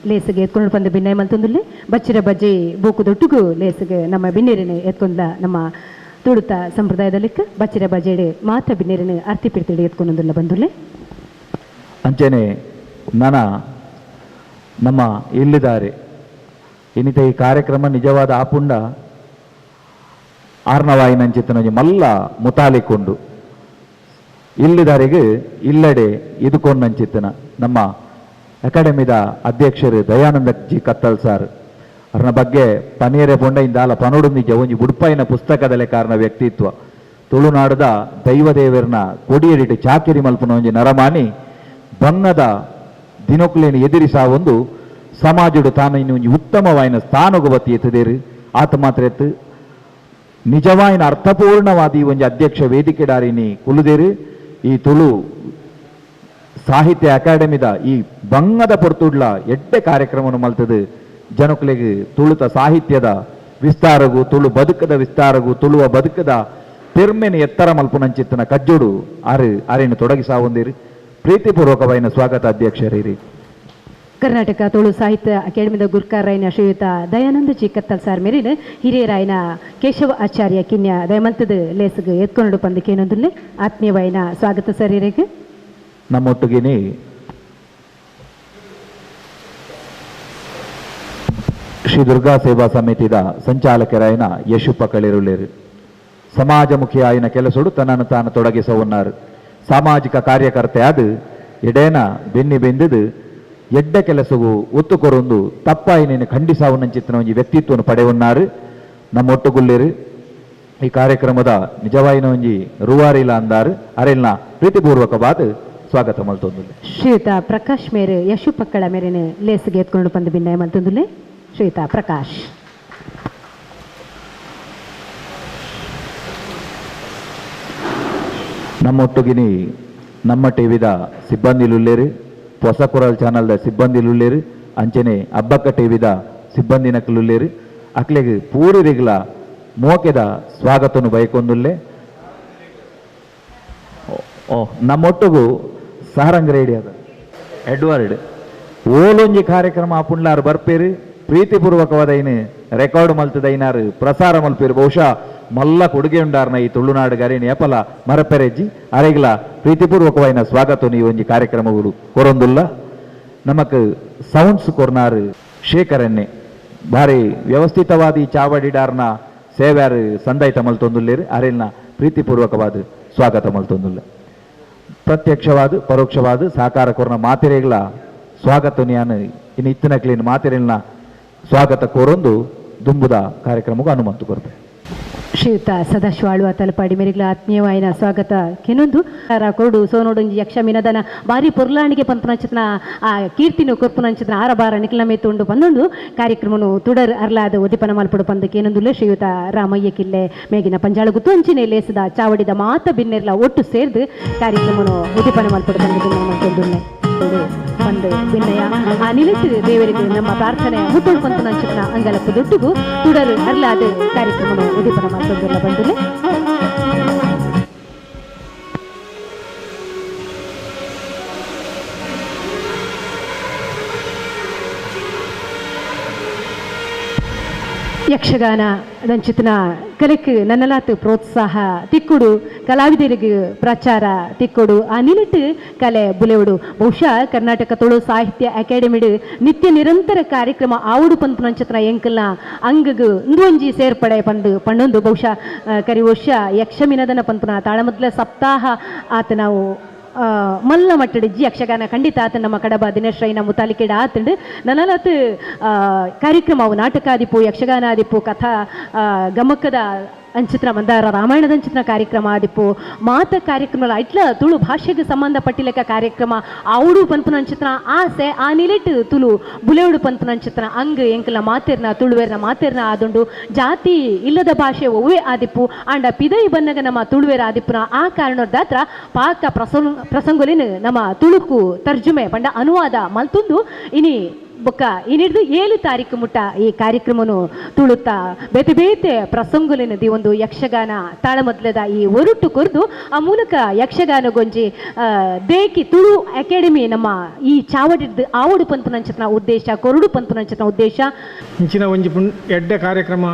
ಲೇಸಿಗೆ ಎತ್ಕೊಂಡು ಬಂದು ಭಿನ್ನಾಯ ಮಲ್ತೊಂದುಲ್ಲೆ ಬಚ್ಚಿರ ಬಜ್ಜಿ ಬೋಕುದೊಟ್ಟುಗೂ ಲೇಸಿಗೆ ನಮ್ಮ ಬಿನ್ನೇರಿನ ಎತ್ಕೊಂಡ ನಮ್ಮ ತುಳುತ ಸಂಪ್ರದಾಯದಲ್ಲಿಕ್ಕ ಬಚ್ಚಿರ ಬಜೆಡೆ ಮಾತ ಬಿನ್ನೇರಿನ ಅರ್ತಿ ಪಿಡ್ತಿಡಿ ಎತ್ಕೊಂಡೊಂದುಲ್ಲ ಬಂದುಲ್ಲೆ ಅಂಚನೆ ನನ ನಮ್ಮ ಇಲ್ಲಿದ್ದಾರೆ ಇನಿತ ಈ ಕಾರ್ಯಕ್ರಮ ನಿಜವಾದ ಆಪುಂಡ ಆರ್ನವಾಯಿನಂಚಿತ್ತನ ಮಲ್ಲ ಮುತಾಲಿಕೊಂಡು ಇಲ್ಲಿದಾರಿಗೆ ಇಲ್ಲಡೆ ಇದುಕೊಂಡಂಚಿತ್ತನ ನಮ್ಮ ಅಕಾಡೆಮಿದ ಅಧ್ಯಕ್ಷರು ದಯಾನಂದ ಜಿ ಕತ್ತಲ್ ಸಾರ್ ಅವ್ರನ್ನ ಬಗ್ಗೆ ಪನೀರೆ ಪೊಂಡೆಯಿಂದ ಅಲ್ಲ ಪನೋಡು ನಿಜ ಒಂಜಿ ಬುಡ್ಪಾಯಿನ ಪುಸ್ತಕದಲ್ಲೇ ಕಾರಣ ವ್ಯಕ್ತಿತ್ವ ತುಳುನಾಡದ ದೈವದೇವರನ್ನ ಕೊಡಿಯಡಿಟ್ಟು ಚಾಕಿರಿ ಮಲ್ಪನ ಒಂಜಿ ನರಮಾನಿ ಬನ್ನದ ದಿನೊಕ್ಲೇನು ಎದುರಿಸ ಒಂದು ಸಮಾಜಡು ತಾನು ಇನ್ನು ಒಂಜಿ ಉತ್ತಮವಾಯಿನ ಸ್ಥಾನಗೊಬತ್ತಿ ಎತ್ತದೇರು ಆತ ಮಾತ್ರ ಎತ್ತು ನಿಜವಾಯಿನ ಅರ್ಥಪೂರ್ಣವಾದ ಈ ಒಂಜಿ ಅಧ್ಯಕ್ಷ ವೇದಿಕೆಡಾರಿನಿ ಕುಲುದೇರು ಈ ತುಳು ಸಾಹಿತ್ಯ ಅಕಾಡೆಮಿದ ಈ ಬಂಗದ ಪೊರ್ತುಡ್ಲ ಎಡ್ಡೆ ಕಾರ್ಯಕ್ರಮವನ್ನು ಮಲ್ತದು ಜನಕ್ಲೆಗೆ ತುಳುತ ಸಾಹಿತ್ಯದ ವಿಸ್ತಾರಗೂ ತುಳು ಬದುಕದ ವಿಸ್ತಾರಗೂ ತುಳುವ ಬದುಕದ ಪೆರ್ಮೆನ ಎತ್ತರ ಮಲ್ಪುನಂಚಿತ್ತನ ಕಜ್ಜೋಡು ಅರೆಯನ್ನು ತೊಡಗಿಸಾವೊಂದಿರಿ ಪ್ರೀತಿಪೂರ್ವಕವಾಯಿನ ಸ್ವಾಗತ ಅಧ್ಯಕ್ಷರಿರಿ ಕರ್ನಾಟಕ ತುಳು ಸಾಹಿತ್ಯ ಅಕಾಡೆಮಿದ ಗುರ್ಕಾರಾಯನ ಶ್ರೀಯುತ ದಯಾನಂದ ಜಿ ಕತ್ತಲ್ ಸಾರ್ ಮೇರಿನ ಹಿರಿಯರಾಯನ ಕೇಶವ ಆಚಾರ್ಯ ಕಿನ್ಯ ದಯಮಲ್ತದ ಲೇಸಿಗೆ ಎತ್ಕೊಂಡು ಪಂದಕ್ಕೇನೊಂದುಲ್ಲೆ ಆತ್ಮೀಯವಾಯಿನ ಸ್ವಾಗತ ಸರ್ ಹಿರೇಗೆ ನಮ್ಮೊಟ್ಟಿಗೆ ಶ್ರೀ ದುರ್ಗಾ ಸೇವಾ ಸಮಿತಿದ ಸಂಚಾಲಕರಾಯನ ಯಶುಪ್ಪ ಕಳಿರುಳ್ಳೇರು ಸಮಾಜಮುಖಿ ಆಯ್ನ ಕೆಲಸಡು ತನ್ನನ್ನು ತಾನು ತೊಡಗಿಸವನ್ನಾರು ಸಾಮಾಜಿಕ ಕಾರ್ಯಕರ್ತೆ ಅದು ಎಡೇನ ಬೆನ್ನಿ ಬೆಂದಿದು ಎಡ್ಡ ಕೆಲಸವು ಒತ್ತು ಕೊರೊಂದು ತಪ್ಪಾಯಿ ನೀನು ಖಂಡಿಸಾವುನಂಚಿತ್ತಿನ ಒಂಜಿ ವ್ಯಕ್ತಿತ್ವವನ್ನು ಪಡೆಯುన్నారు ನಮ್ಮೊಟ್ಟುಗುಳ್ಳೇರು ಈ ಕಾರ್ಯಕ್ರಮದ ನಿಜವಾಯಿನ ಒಂಜಿ ರೂವಾರಿಲ ಅಂದಾರು ಅರೆಲ್ನ ಪ್ರೀತಿಪೂರ್ವಕವಾದ ಸ್ವಾಗತ ಮಲ್ತೊಂದುಲ್ಲೆ. ಶ್ರೀಯುತ ಪ್ರಕಾಶ್ ಮೇರೆ ಯಶು ಪಕ್ಕಳ ಮೇರೆನ ಲೇಸಿಗೆ ಎತ್ಕೊಂಡು ಬಂದು ಬಿನ್ನಾಯ ಮಲ್ತೊಂದುಲ್ಲೆ. ಶ್ರೀಯುತ ಪ್ರಕಾಶ್. ನಮ್ಮೊಟ್ಟುಗಿನಿ ನಮ್ಮ ಟಿವಿದ ಸಿಬ್ಬಂದಿಲುಳ್ಳೇರು, ಹೊಸ ಕುರಲ್ ಚಾನಲ್ದ ಸಿಬ್ಬಂದಿಲುಳ್ಳೇರು, ಅಂಚನೆ ಅಬ್ಬಕ್ಕ ಟಿವಿದ ಸಿಬ್ಬಂದಿನಕ್ಲುಳ್ಳೇರು ಅಕ್ಲೆಗೆ ಪೂರಿರಿಗ್ಲ ಮೋಕೆದ ಸ್ವಾಗತನು ಬಯಕೊಂದುಲ್ಲೆ. ನಮ್ಮೊಟ್ಟಿಗೂ ಸಹರಂಗ ರೇಡಿಯೋ ಅದ ಎಡ್ವರ್ಡ್ ಓಲೊಂಜಿ ಕಾರ್ಯಕ್ರಮ ಆಪುಂಡ್ಲಾರು ಬರ್ಪೇರು ಪ್ರೀತಿಪೂರ್ವಕವಾದ ಇನ್ನು ರೆಕಾರ್ಡ್ ಮಲ್ತದೈನಾರು ಪ್ರಸಾರ ಮಲ್ಪೇರು ಬಹುಶಃ ಮಲ್ಲ ಕೊಡುಗೆ ಉಂಡಾರ್ನ ಈ ತುಳುನಾಡು ಗರೇಣಿ ಎಪಲ ಮರಪೆರೆಜ್ಜಿ ಅರೆಗ್ಲ ಪ್ರೀತಿಪೂರ್ವಕವಾಯಿನ ಸ್ವಾಗತ ನೀವು ಒಂಜಿ ಕಾರ್ಯಕ್ರಮಗಳು ಕೊರೊಂದುಲ್ಲ. ನಮಕ್ ಸೌಂಡ್ಸ್ ಕೊರ್ನಾರು ಶೇಖರನ್ನೇ ಭಾರಿ ವ್ಯವಸ್ಥಿತವಾದ ಈ ಚಾವಡಿಡಾರ್ನ ಸೇವ್ಯಾರು ಸಂದಾಯಿತ ಮಲ್ತೊಂದುಲ್ಲೇರು ಅರೆಲ್ನ ಪ್ರೀತಿಪೂರ್ವಕವಾದ ಸ್ವಾಗತ ಮಲ್ತೊಂದುಲ್ಲ. ಪ್ರತ್ಯಕ್ಷವಾದ ಪರೋಕ್ಷವಾದ ಸಹಕಾರ ಕೊರ್ನ ಮಾತೆರೆಗಳ ಸ್ವಾಗತ ನಾನು ಇನ್ನು ಇತ್ತಿನ ಕ್ಲೀನ್ ಮಾತೆರೆಲ್ನ ಸ್ವಾಗತ ಕೋರೊಂದು ದುಂಬುದ ಕಾರ್ಯಕ್ರಮಕ್ಕೂ ಅನುಮತಿ ಕೊರಬೇಕು. ಶ್ರೀಯುತ ಸದಾಶಿವಾಳುವ ತಲಪಾಡಿ ಮೇರೆಗ್ಲ ಆತ್ಮೀಯವಾಯಿನ ಸ್ವಾಗತ ಕೆನೊಂದು ಕೊರಡು ಸೋನೋಡೊಂಜಿ ಯಕ್ಷ ಮಿನದನ ಬಾರಿ ಪೊರ್ಲಾಣಿಗೆ ಪಂಪುನಂಚಿತನ ಆ ಕೀರ್ತಿನು ಕೊರ್ಪುನಂಚಿತನ ಆರಬಾರ ನಿಖಿಲ ತುಂಡು ಬಂದೊಂದು ಕಾರ್ಯಕ್ರಮನು ತುಡರ್ ಅರ್ಲಾದ ಉದಿಪನ ಮಲ್ಪಡು ಪಂದ ಕೇನೊಂದುಲ್ಲೆ ಶ್ರೀಯುತ ರಾಮಯ್ಯ ಕಿಲ್ಲೆ ಮೇಗಿನ ಪಂಜಾಳ ಗುತ್ತು ಅಂಚಿನ ಲೇಸದ ಚಾವಡಿದ ಮಾತ ಬಿನ್ನೆರ್ಲ ಒಟ್ಟು ಸೇರ್ದು ಕಾರ್ಯಕ್ರಮನು ಉದಿಪನ ಮಲ್ಪಡು ಬಂದ ಬಂದು ಬಿನ್ನಯ ಆ ನಿಲಿಟ್ಟು ದೇವರಿಗೆ ನಮ್ಮ ಪ್ರಾರ್ಥನೆ ಹುಟ್ಟುಳು ಪಂತ ನಂಚಿನ ಅಂಗಲಪ್ಪು ದುಡ್ಡುಗೂ ತುಡರು ಅರ್ಲಾದ ಕಾರ್ಯಕ್ರಮ ಉದಿಪನ ಮಾಡ್ಕೊಂಡೆಲ್ಲ ಬಂದಿಲ್ಲ. ಯಕ್ಷಗಾನ ದಂಚಿತನ ಕಲೆಕ್ ನನ್ನಲಾತ್ ಪ್ರೋತ್ಸಾಹ ತಿಕ್ಕುಡು ಕಲಾವಿದರಿಗೆ ಪ್ರಚಾರ ತಿಕ್ಕುಡು ಆ ನಿಲಿಟ್ಟು ಕಲೆ ಬುಲೆವುಡು ಬಹುಶಃ ಕರ್ನಾಟಕ ತುಳು ಸಾಹಿತ್ಯ ಅಕಾಡೆಮಿಡ್ ನಿತ್ಯ ನಿರಂತರ ಕಾರ್ಯಕ್ರಮ ಆವುಡು ಪಂತು ನಂಚಿತನ ಎಂಕಲ್ನ ಅಂಗಗ್ ಇಂದೊಂಜಿ ಸೇರ್ಪಡೆ ಪಂಡೊಂದು ಬಹುಶಃ ಕರಿ ವರ್ಷ ಯಕ್ಷಮಿನದನ ಪಂಪುನ ತಾಳಮದ್ಲ ಸಪ್ತಾಹ ಆತ ನಾವು ಮಲ್ಲ ಮಟ್ಟಡಿಜ್ಜಿ ಯಕ್ಷಗಾನ ಖಂಡಿತ ಆತ ನಮ್ಮ ಕಡಬ ದಿನೇಶ್ರೈನ ಮುತಾಲಿಕೆಡ ಆತಂಡು ನನಲತ್ ಕಾರ್ಯಕ್ರಮ ಅವು ನಾಟಕ ಆದಿಪ್ಪು ಯಕ್ಷಗಾನ ಆದಿಪ್ಪು ಕಥಾ ಗಮಕದ ಅಂಚಿತ್ರ ಮಂದಾರ ರಾಮಾಯಣದ ಅಂಚಿತ್ರ ಕಾರ್ಯಕ್ರಮ ಆದಿಪ್ಪು ಮಾತ ಕಾರ್ಯಕ್ರಮ ಇಟ್ಲ ತುಳು ಭಾಷೆಗೆ ಸಂಬಂಧಪಟ್ಟಿಲೆಕ್ಕ ಕಾರ್ಯಕ್ರಮ ಆವುಡು ಪಂಪುನ ಅಂಚಿತ್ರ ಆಸೆ ಆ ನಿಲಿಟ್ ತುಳು ಬುಲೆವುಡು ಪಂಪುನ ಅಂಚಿತ್ರ ಅಂಗ್ ಎಂಕಲ ಮಾತೆರ್ನ ತುಳುವೇರ್ನ ಮಾತೆರ್ನ ಆದುಂಡು ಜಾತಿ ಇಲ್ಲದ ಭಾಷೆ ಒವ್ವೇ ಆದಿಪ್ಪು ಆಂಡ ಪಿದೈ ಬನ್ನಗ ನಮ್ಮ ತುಳುವೇರ ಆದಿಪ್ಪುನ ಆ ಕಾರಣದಾತ್ರ ಪಾಕ ಪ್ರಸಂಗೊಲಿನ ನಮ್ಮ ತುಳುಕು ತರ್ಜುಮೆ ಪಂಡ ಅನುವಾದ ಮಲ್ತುಂದು ಇನಿ ಬೊಕ್ಕ ಇನ್ನಿಡ್ದು 7 ತಾರೀಕು ಮುಟ್ಟ ಈ ಕಾರ್ಯಕ್ರಮನು ತುಳುತ್ತಾ ಬೇತೆ ಬೇತೆ ಪ್ರಸಂಗುಲಿನದಿ ಒಂದು ಯಕ್ಷಗಾನ ತಾಳಮದ್ಲದ ಈ ಒರುಟು ಕೊರ್ದು ಆ ಮೂಲಕ ಯಕ್ಷಗಾನಗೊಂಜಿ ದೇಕಿ ತುಳು ಅಕಾಡೆಮಿ ನಮ್ಮ ಈ ಚಾವಡಿಡ್ದು ಆವಡು ಪಂಪುನಂಚನ ಉದ್ದೇಶ ಕೊರಡು ಪಂಪುನಂಚನ ಉದ್ದೇಶ ಇಂಚಿನ ಒಂಜಿ ಎಡ್ಡ ಕಾರ್ಯಕ್ರಮ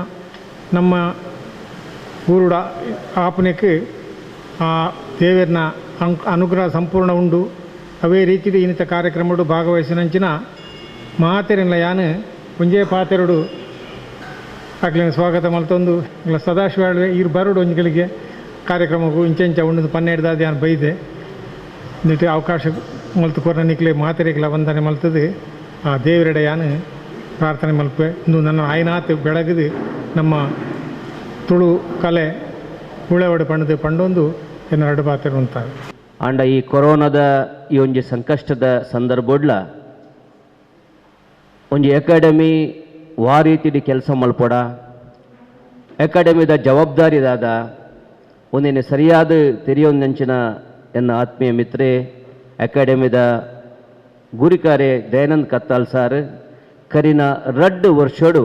ನಮ್ಮ ಊರುಡ ಆಪನೆಕ್ ಆ ದೇವರನ ಅನುಗ್ರಹ ಸಂಪೂರ್ಣ ಉಂಡು ಅವೇ ರೀತಿಯ ಇನ್ನಿತ ಕಾರ್ಯಕ್ರಮಡು ಭಾಗವಹಿಸಿನಂಚಿನ ಮಾತೆರೆಲ್ಲ ಯಾನು ಒಂಜೇ ಪಾತೆರಡು ಆಗ್ಲಿನ ಸ್ವಾಗತ ಮಲ್ತೊಂದು ಇಲ್ಲ ಸದಾಶಿವ ಇರು ಬರೋಡು ಒಂಜಿಗಳಿಗೆ ಕಾರ್ಯಕ್ರಮಕ್ಕೂ ಇಂಚೆಂಚ ಉಂಡು 12 ಯಾನು ಬೈದೆ ನಿಟ್ಟು ಅವಕಾಶ ಮಲ್ತು ಕೊರ ನಿಕ್ಲೆ ಮಾತೆರೆಗಳ ವಂದನೆ ಮಲ್ತದು ಆ ದೇವರೆಡೆ ಯಾನು ಪ್ರಾರ್ಥನೆ ಮಲ್ಪೆ ಇಂದು ನನ್ನ ಆಯ್ನಾತ್ ಬೆಳಗದು ನಮ್ಮ ತುಳು ಕಲೆ ಉಳೆವಡೆ ಪಂಡೊಂದು ಎರಡು ಪಾತೆರು ಅಂತಾರೆ. ಆಂಡ ಈ ಕೊರೋನಾದ ಈ ಒಂಜಿ ಸಂಕಷ್ಟದ ಸಂದರ್ಭಡ್ಲ ಒಂಜಿ ಅಕಾಡೆಮಿ ವಾ ರೀತಿಡಿ ಕೆಲಸ ಮಲ್ಪೊಡ ಅಕಾಡೆಮಿದ ಜವಾಬ್ದಾರಿದಾದ ಒಂದಿನ ಸರಿಯಾದ ತೆರೆಯೊಂದಂಚಿನ ಎನ್ನ ಆತ್ಮೀಯ ಮಿತ್ರೆ ಅಕಾಡೆಮಿದ ಗುರಿಕಾರೆ ದಯಾನಂದ್ ಕತ್ತಾಲ್ ಸಾರ್ ಕರಿನ 2 ವರ್ಷಡು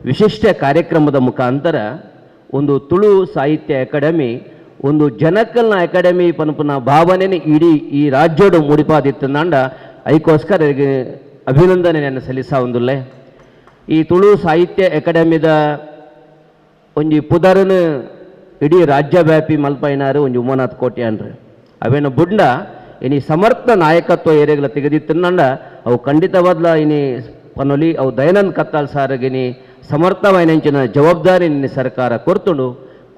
ವಿಶಿಷ್ಟ ಕಾರ್ಯಕ್ರಮದ ಮುಖಾಂತರ ಒಂದು ತುಳು ಸಾಹಿತ್ಯ ಅಕಾಡೆಮಿ ಒಂದು ಜನಕಲ್ನ ಅಕಾಡೆಮಿ ಪನ್ಪುನ ಭಾವನೆನೇ ಇಡೀ ಈ ರಾಜ್ಯೋಡು ಮುಡಿಪಾದಿತ್ತಂದಾಂಡ ಅದಕ್ಕೋಸ್ಕರ ಅಭಿನಂದನೆಯನ್ನು ಸಲ್ಲಿಸ ಒಂದುಲ್ಲೆ. ಈ ತುಳು ಸಾಹಿತ್ಯ ಅಕಾಡೆಮಿದ ಒಂಜಿ ಪುದರನ ಇಡೀ ರಾಜ್ಯವ್ಯಾಪಿ ಮಲ್ಪೈನಾರು ಒಂಜಿ ಉಮನಾಥ್ ಕೋಟೆ ಅನ್ರಿ ಅವೇನು ಬುಂಡ ಇನಿ ಸಮರ್ಥ ನಾಯಕತ್ವ ಏರಿಯಾಗಳ ತೆಗೆದಿತ್ತಂಡ ಅವು ಖಂಡಿತವಾದ್ಲ ಇನಿ ಪನೊಲಿ ಅವು ದಯಾನಂದ್ ಕತ್ತಾಲ್ ಸಾರಿಗಿನಿ ಸಮರ್ಥವಾಯಿನಂಚಿನ ಜವಾಬ್ದಾರಿ ನಿನ್ನ ಸರ್ಕಾರ ಕೊರ್ತುಂಡು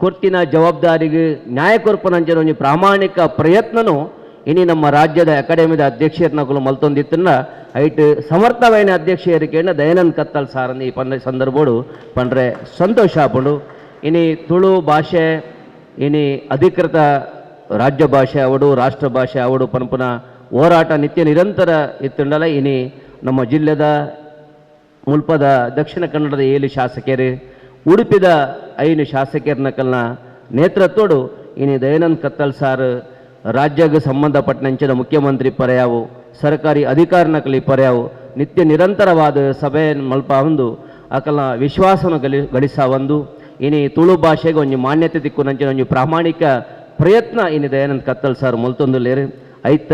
ಕೊರ್ತಿನ ಜವಾಬ್ದಾರಿಗೆ ನ್ಯಾಯ ಕೊರ್ಪನಂಚಿನ ಒಂಜಿ ಪ್ರಾಮಾಣಿಕ ಪ್ರಯತ್ನನು ಇನಿ ನಮ್ಮ ರಾಜ್ಯದ ಅಕಾಡೆಮಿದ ಅಧ್ಯಕ್ಷರನ್ನ ಮಲ್ತೊಂದಿತ್ತನ್ನ ಐಟ್ ಸಮರ್ಥವೈನ ಅಧ್ಯಕ್ಷರಿಕೆಯನ್ನು ದಯಾನಂದ್ ಕತ್ತಲ್ ಸಾರನ್ನು ಈ ಸಂದರ್ಭಡು ಪಂಡ್ರೆ ಸಂತೋಷ ಆಪುಂಡು. ಇನಿ ತುಳು ಭಾಷೆ ಇನಿ ಅಧಿಕೃತ ರಾಜ್ಯ ಭಾಷೆ ಅವಡು ರಾಷ್ಟ್ರ ಭಾಷೆ ಅವಡು ಪನ್ಪುನ ಹೋರಾಟ ನಿತ್ಯ ನಿರಂತರ ಇತ್ತುಂಡಲ. ಇನಿ ನಮ್ಮ ಜಿಲ್ಲೆದ ಮುಲ್ಪದ ದಕ್ಷಿಣ ಕನ್ನಡದ 7 ಶಾಸಕರು, ಉಡುಪಿದ 5 ಶಾಸಕರನ್ನ ನೇತೃತ್ವಡು ಇನಿ ದಯಾನಂದ್ ಕತ್ತಲ್ ಸಾರ್ ರಾಜ್ಯಕ್ಕೆ ಸಂಬಂಧಪಟ್ಟಂಚಿನ ಮುಖ್ಯಮಂತ್ರಿ ಪರ್ಯಾವು ಸರ್ಕಾರಿ ಅಧಿಕಾರಿನಕಲಿ ಪರ್ಯಾವು ನಿತ್ಯ ನಿರಂತರವಾದ ಸಭೆ ಮಲ್ಪ ಒಂದು ಅಕಲ್ನ ವಿಶ್ವಾಸವನ್ನು ಗಳಿಸ ಒಂದು ಇನಿ ತುಳು ಭಾಷೆಗೆ ಒಂದು ಮಾನ್ಯತೆ ತಿಕ್ಕುನಂಚಿನ ಒಂದು ಪ್ರಾಮಾಣಿಕ ಪ್ರಯತ್ನ ಇನಿ ದಯಾನಂದ್ ಕತ್ತಲ್ ಸಾರ್ ಮೊಲ್ತೊಂದುಲ್ಲೇರು. ಐತ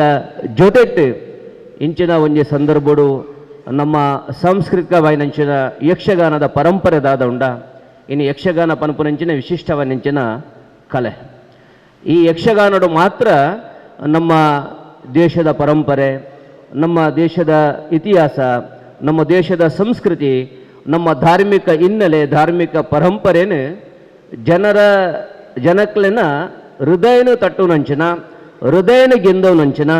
ಜೊತೆಟ್ಟು ಇಂಚಿನ ಒಂದು ಸಂದರ್ಭಡು ನಮ್ಮ ಸಾಂಸ್ಕೃತಿಕವಾಯಿನಂಚಿನ ಯಕ್ಷಗಾನದ ಪರಂಪರೆದಾದ ಉಂಡ. ಇನ್ನು ಯಕ್ಷಗಾನ ಪನ್ಪುನಂಚಿನ ವಿಶಿಷ್ಟವನಿಂಚಿನ ಕಲೆ. ಈ ಯಕ್ಷಗಾನಡು ಮಾತ್ರ ನಮ್ಮ ದೇಶದ ಪರಂಪರೆ, ನಮ್ಮ ದೇಶದ ಇತಿಹಾಸ, ನಮ್ಮ ದೇಶದ ಸಂಸ್ಕೃತಿ, ನಮ್ಮ ಧಾರ್ಮಿಕ ಹಿನ್ನೆಲೆ, ಧಾರ್ಮಿಕ ಪರಂಪರೆಯನ್ನು ಜನಕ್ಲೆನ ಹೃದಯನು ತಟ್ಟುನಂಚಿನ, ಹೃದಯನು ಗೆಂದವನಂಚಿನ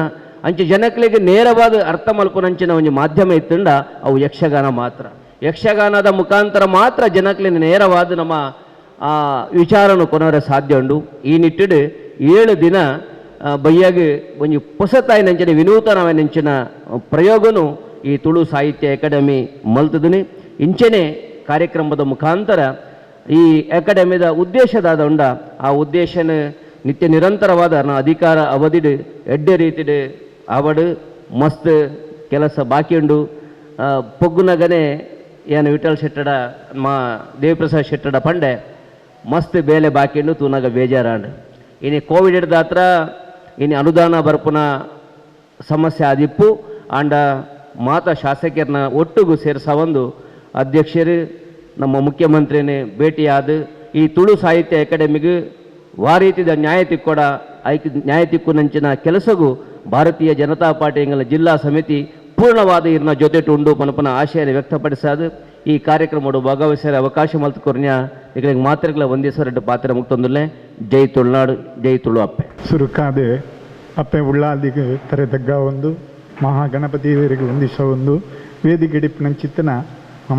ಅಂಚೆ ಜನಕ್ಲಿಗೆ ನೇರವಾದ ಅರ್ಥ ಮಲ್ಪುನಂಚಿನ ಒಂದು ಮಾಧ್ಯಮ ಇತ್ತುಂಡ ಅವು ಯಕ್ಷಗಾನ ಮಾತ್ರ. ಯಕ್ಷಗಾನದ ಮುಖಾಂತರ ಮಾತ್ರ ಜನಕ್ಲಿನ ನೇರವಾದ ನಮ್ಮ ವಿಚಾರನು ಕೊನವರ ಸಾಧ್ಯ ಉಂಡು. ಈ ನಿಟ್ಟಿಡು 7 ದಿನ ಬಯ್ಯಾಗಿ ಒಂದು ಹೊಸತಾಯಿನಂಚಿನ ವಿನೂತನವೈನಂಚಿನ ಪ್ರಯೋಗನು ಈ ತುಳು ಸಾಹಿತ್ಯ ಅಕಾಡೆಮಿ ಮಲ್ತದನಿ. ಇಂಚನೆ ಕಾರ್ಯಕ್ರಮದ ಮುಖಾಂತರ ಈ ಅಕಾಡೆಮಿದ ಉದ್ದೇಶದಾದ ಉಂಡ ಆ ಉದ್ದೇಶನ ನಿತ್ಯ ನಿರಂತರವಾದ ಅಧಿಕಾರ ಅವಧಿಡು ಎಡ್ಡೆ ರೀತಿಡು ಅವಡು ಮಸ್ತ್ ಕೆಲಸ ಬಾಕಿ ಉಂಡು. ಪೊಗ್ಗುನಗನೆ ಏನು ವಿಠಲ್ ಶೆಟ್ಟಡ ಮಾ ದೇವಿಪ್ರಸಾದ್ ಶೆಟ್ಟಡ ಪಂಡೆ ಮಸ್ತ್ ಬೇಲೆ ಬಾಕಿ ಉಂಡು ತೂನಾಗ ಬೇಜಾರಾಂಡು. ಇನ್ನು ಕೋವಿಡ್ ಹಿಡ್ದ ಹತ್ರ ಇನ್ನು ಅನುದಾನ ಬರ್ಪುನ ಸಮಸ್ಯೆ ಆದಿಪ್ಪು ಆಂಡ ಮಾತ ಶಾಸಕರನ್ನ ಒಟ್ಟಿಗೂ ಸೇರಿಸ ಒಂದು ಅಧ್ಯಕ್ಷರು ನಮ್ಮ ಮುಖ್ಯಮಂತ್ರಿನೇ ಭೇಟಿಯಾದ ಈ ತುಳು ಸಾಹಿತ್ಯ ಅಕಾಡೆಮಿಗೆ ವಾರೀತಿದ ನ್ಯಾಯ ತಿಕ್ಕೊಡ ನ್ಯಾಯ ತಿಕ್ಕುನಂಚಿನ ಕೆಲಸಗೂ ಭಾರತೀಯ ಜನತಾ ಪಾರ್ಟಿ ಎಂಗಲ ಜಿಲ್ಲಾ ಸಮಿತಿ ಪೂರ್ಣವಾದ ಇರ್ನ ಜೊತೆಟು ಉಂಡು ಪನಪನ ಆಶಯ ವ್ಯಕ್ತಪಡಿಸಾದು ಈ ಕಾರ್ಯಕ್ರಮ ಭಾಗವಹಿಸಲು ಅವಕಾಶ ಮಲ್ತುಕೊರ್ನ್ಯ ಈಗ ಮಾತ್ರೆಗಳ ಒಂದೇ ಸರ್ ಪಾತ್ರ ಮುಕ್ತೊಂದುಲ್ಲೆ. ಜೈ ತುಳುನಾಡು, ಜೈ ತುಳು ಅಪ್ಪೆ. ಸುರುಕಾದೆ ಅಪ್ಪೆ ಉಳ್ಳಾದಿಗೆ ತರೆದಗ್ಗ ಒಂದು ಮಹಾಗಣಪತಿಯವರಿಗೆ ಒಂದಿಸ ಒಂದು ವೇದಿಕೆ ಡಿಪ್ಪಿನ ಚಿತ್ತನ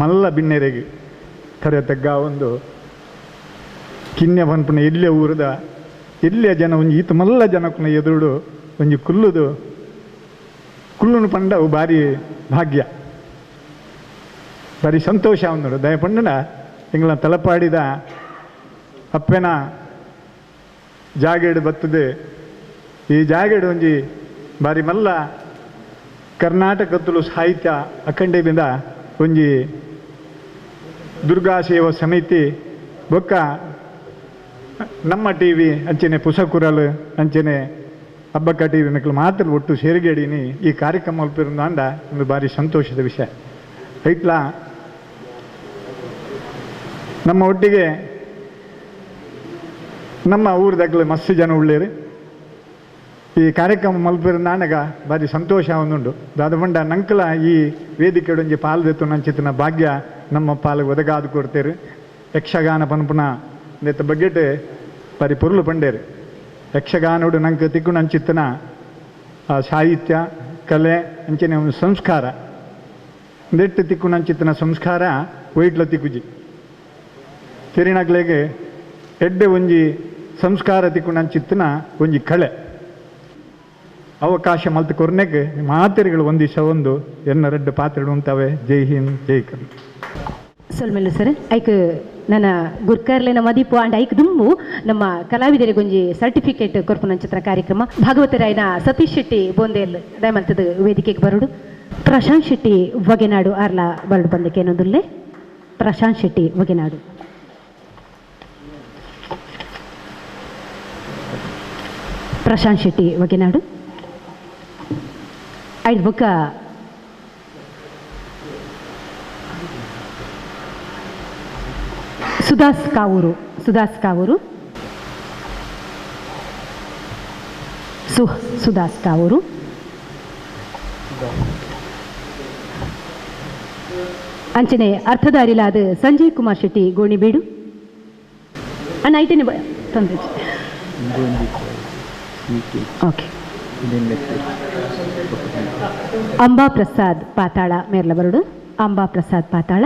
ಮಲ್ಲ ಬಿನ್ನೆರೆಗೆ ತರೆದಗ್ಗ ಒಂದು ಕಿನ್ಯ ಪನ್ಪುನ ಎಲ್ಲೇ ಊರದ ಎಲ್ಲೇ ಜನ ಒಂಜಿ ಈತ ಮಲ್ಲ ಜನಕ್ಕನ ಎದುರುಡು ಒಂಜಿ ಕುಲ್ಲುನು ಪಂಡವು ಭಾರಿ ಭಾಗ್ಯ, ಭಾರಿ ಸಂತೋಷ ಅಂದಳು ದಯಪಂಡನ ಎಂಗಳ ತಲಪಾಡಿದ ಅಪ್ಪೆನ ಜಾಗೇಡು ಬತ್ತದೆ. ಈ ಜಾಗೇಡು ಒಂಜಿ ಬಾರಿ ಮಲ್ಲ ಕರ್ನಾಟಕ ತುಳು ಸಾಹಿತ್ಯ ಅಖಂಡದಿಂದ ಒಂಜಿ ದುರ್ಗಾ ಸೇವಾ ಸಮಿತಿ ಬೊಕ್ಕ ನಮ್ಮ ಟಿ ವಿ ಅಂಚೆನೆ ಪುಸಕುರಲ್ ಅಂಚೆನೆ ಹಬ್ಬಕ್ಕ ಟಿ ವಿ ಮಕ್ಕಳು ಮಾತ್ರ ಒಟ್ಟು ಸೇರಿಗೇಡಿನಿ ಈ ಕಾರ್ಯಕ್ರಮ ಅಲ್ಪಿರೋದು ಅಂದ ಒಂದು ಭಾರಿ ಸಂತೋಷದ ವಿಷಯ ಐತ್ಲ. ನಮ್ಮ ಒಟ್ಟಿಗೆ ನಮ್ಮ ಊರದಾಗಲೇ ಮಸ್ತ್ ಜನ ಉಳ್ಳೇರು ಈ ಕಾರ್ಯಕ್ರಮ ಮಲ್ಪಿರೋ ನಾನಗ ಭಾರಿ ಸಂತೋಷ ಒಂದುಂಡು. ದಾದ ಬಂಡ ನಂಕಲ ಈ ವೇದಿಕೆ ಒಂಜಿ ಪಾಲ್ದೆತ್ತು ನಂಚಿತ್ತಿನ ಭಾಗ್ಯ ನಮ್ಮ ಪಾಲಿಗೆ ಒದಗಾದು ಕೊಡ್ತೇರು. ಯಕ್ಷಗಾನ ಪನ್ಪುನ ನೆತ್ತ ಬಗ್ಗೆಟ್ ಭಾರಿ ಪೊರ್ಲು ಪಂಡೇರು. ಯಕ್ಷಗಾನೋಡು ನಂಗೆ ತಿಕ್ಕು ನಂಚಿತ್ತನ ಸಾಹಿತ್ಯ ಕಲೆ ಅಂಚನೆ ಒಂದು ಸಂಸ್ಕಾರ ನೆಟ್ಟು ತಿಕ್ಕು ನಂಚಿತ್ತನ ಸಂಸ್ಕಾರ ಒಯ್ಟ್ಲ ತಿಕ್ಕುಜಿ ತಿರಿನಗ್ಲೆಗೆ ಎಡ್ಡೆ ಒಂಜಿ ಸಂಸ್ಕಾರ ತಿಕ್ಕು ನಂಚಿತ್ತನ ಒಂಜಿ ಕಳೆ ಅವಕಾಶ ಮಲ್ತು ಕೊರ್ನೆಗೆ ಮಾತೆರೆಗಳು ಒಂದಿಸ ಒಂದು ಎನ್ನ ರೆಡ್ಡು ಪಾತ್ರೆಗಳು ಉಂಟವೆ. ಜೈ ಹಿಂದ್, ಜೈ ಕನ್ನಡ. ಸೊಲ್ಮೆಲ್ಲು ಸರ್ ಐಕ್ ನನ್ನ ಗುರ್ಕರ್ಲೆನ ಮದಿಪು ಅಂಡ್ ಐಕ್ ದುಮ್ಮು ನಮ್ಮ ಕಲಾವಿದರಿಗೆ ಒಂಜಿ ಸರ್ಟಿಫಿಕೇಟ್ ಕೊರ್ಪು ನಂಚಿತ್ರ ಕಾರ್ಯಕ್ರಮ ಭಾಗವತರಾಯನ ಸತೀಶ್ ಶೆಟ್ಟಿ ಬೋಂದೇಲ್ ದಯಮಲ್ತದ ವೇದಿಕೆಗೆ ಬರುಡು. ಪ್ರಶಾಂತ್ ಶೆಟ್ಟಿ ವಗೆನಾಡು ಆರ್ಲ ಬರಡು ಬಂದಕ್ಕೆ ಏನೊಂದುಲ್ಲೆ. ಪ್ರಶಾಂತ್ ಶೆಟ್ಟಿ ವಗೆನಾಡು. ಪ್ರಶಾಂತ್ ಶೆಟ್ಟಿ ವಗೆನಾಡು ಐದು ಬೊಕ್ಕ ಸುದಾಸ್ ಕಾವೂರು. ಸುದಾಸ್ ಕಾವೂರು ಸುದಾಸ್ ಕಾವೂರು. ಅಂಚನೆ ಅರ್ಥಧಾರಿಲಾದ ಸಂಜಯ್ ಕುಮಾರ್ ಶೆಟ್ಟಿ ಗೋಣಿಬೀಡು ಅಣ್ಣ ಐತೇನೆ ತೊಂದರೆ. ಓಕೆ ಅಂಬಾ ಪ್ರಸಾದ್ ಪಾತಾಳ ಮೇರ್ಲ ಬರುಡು ಅಂಬಾ ಪ್ರಸಾದ್ ಪಾತಾಳ.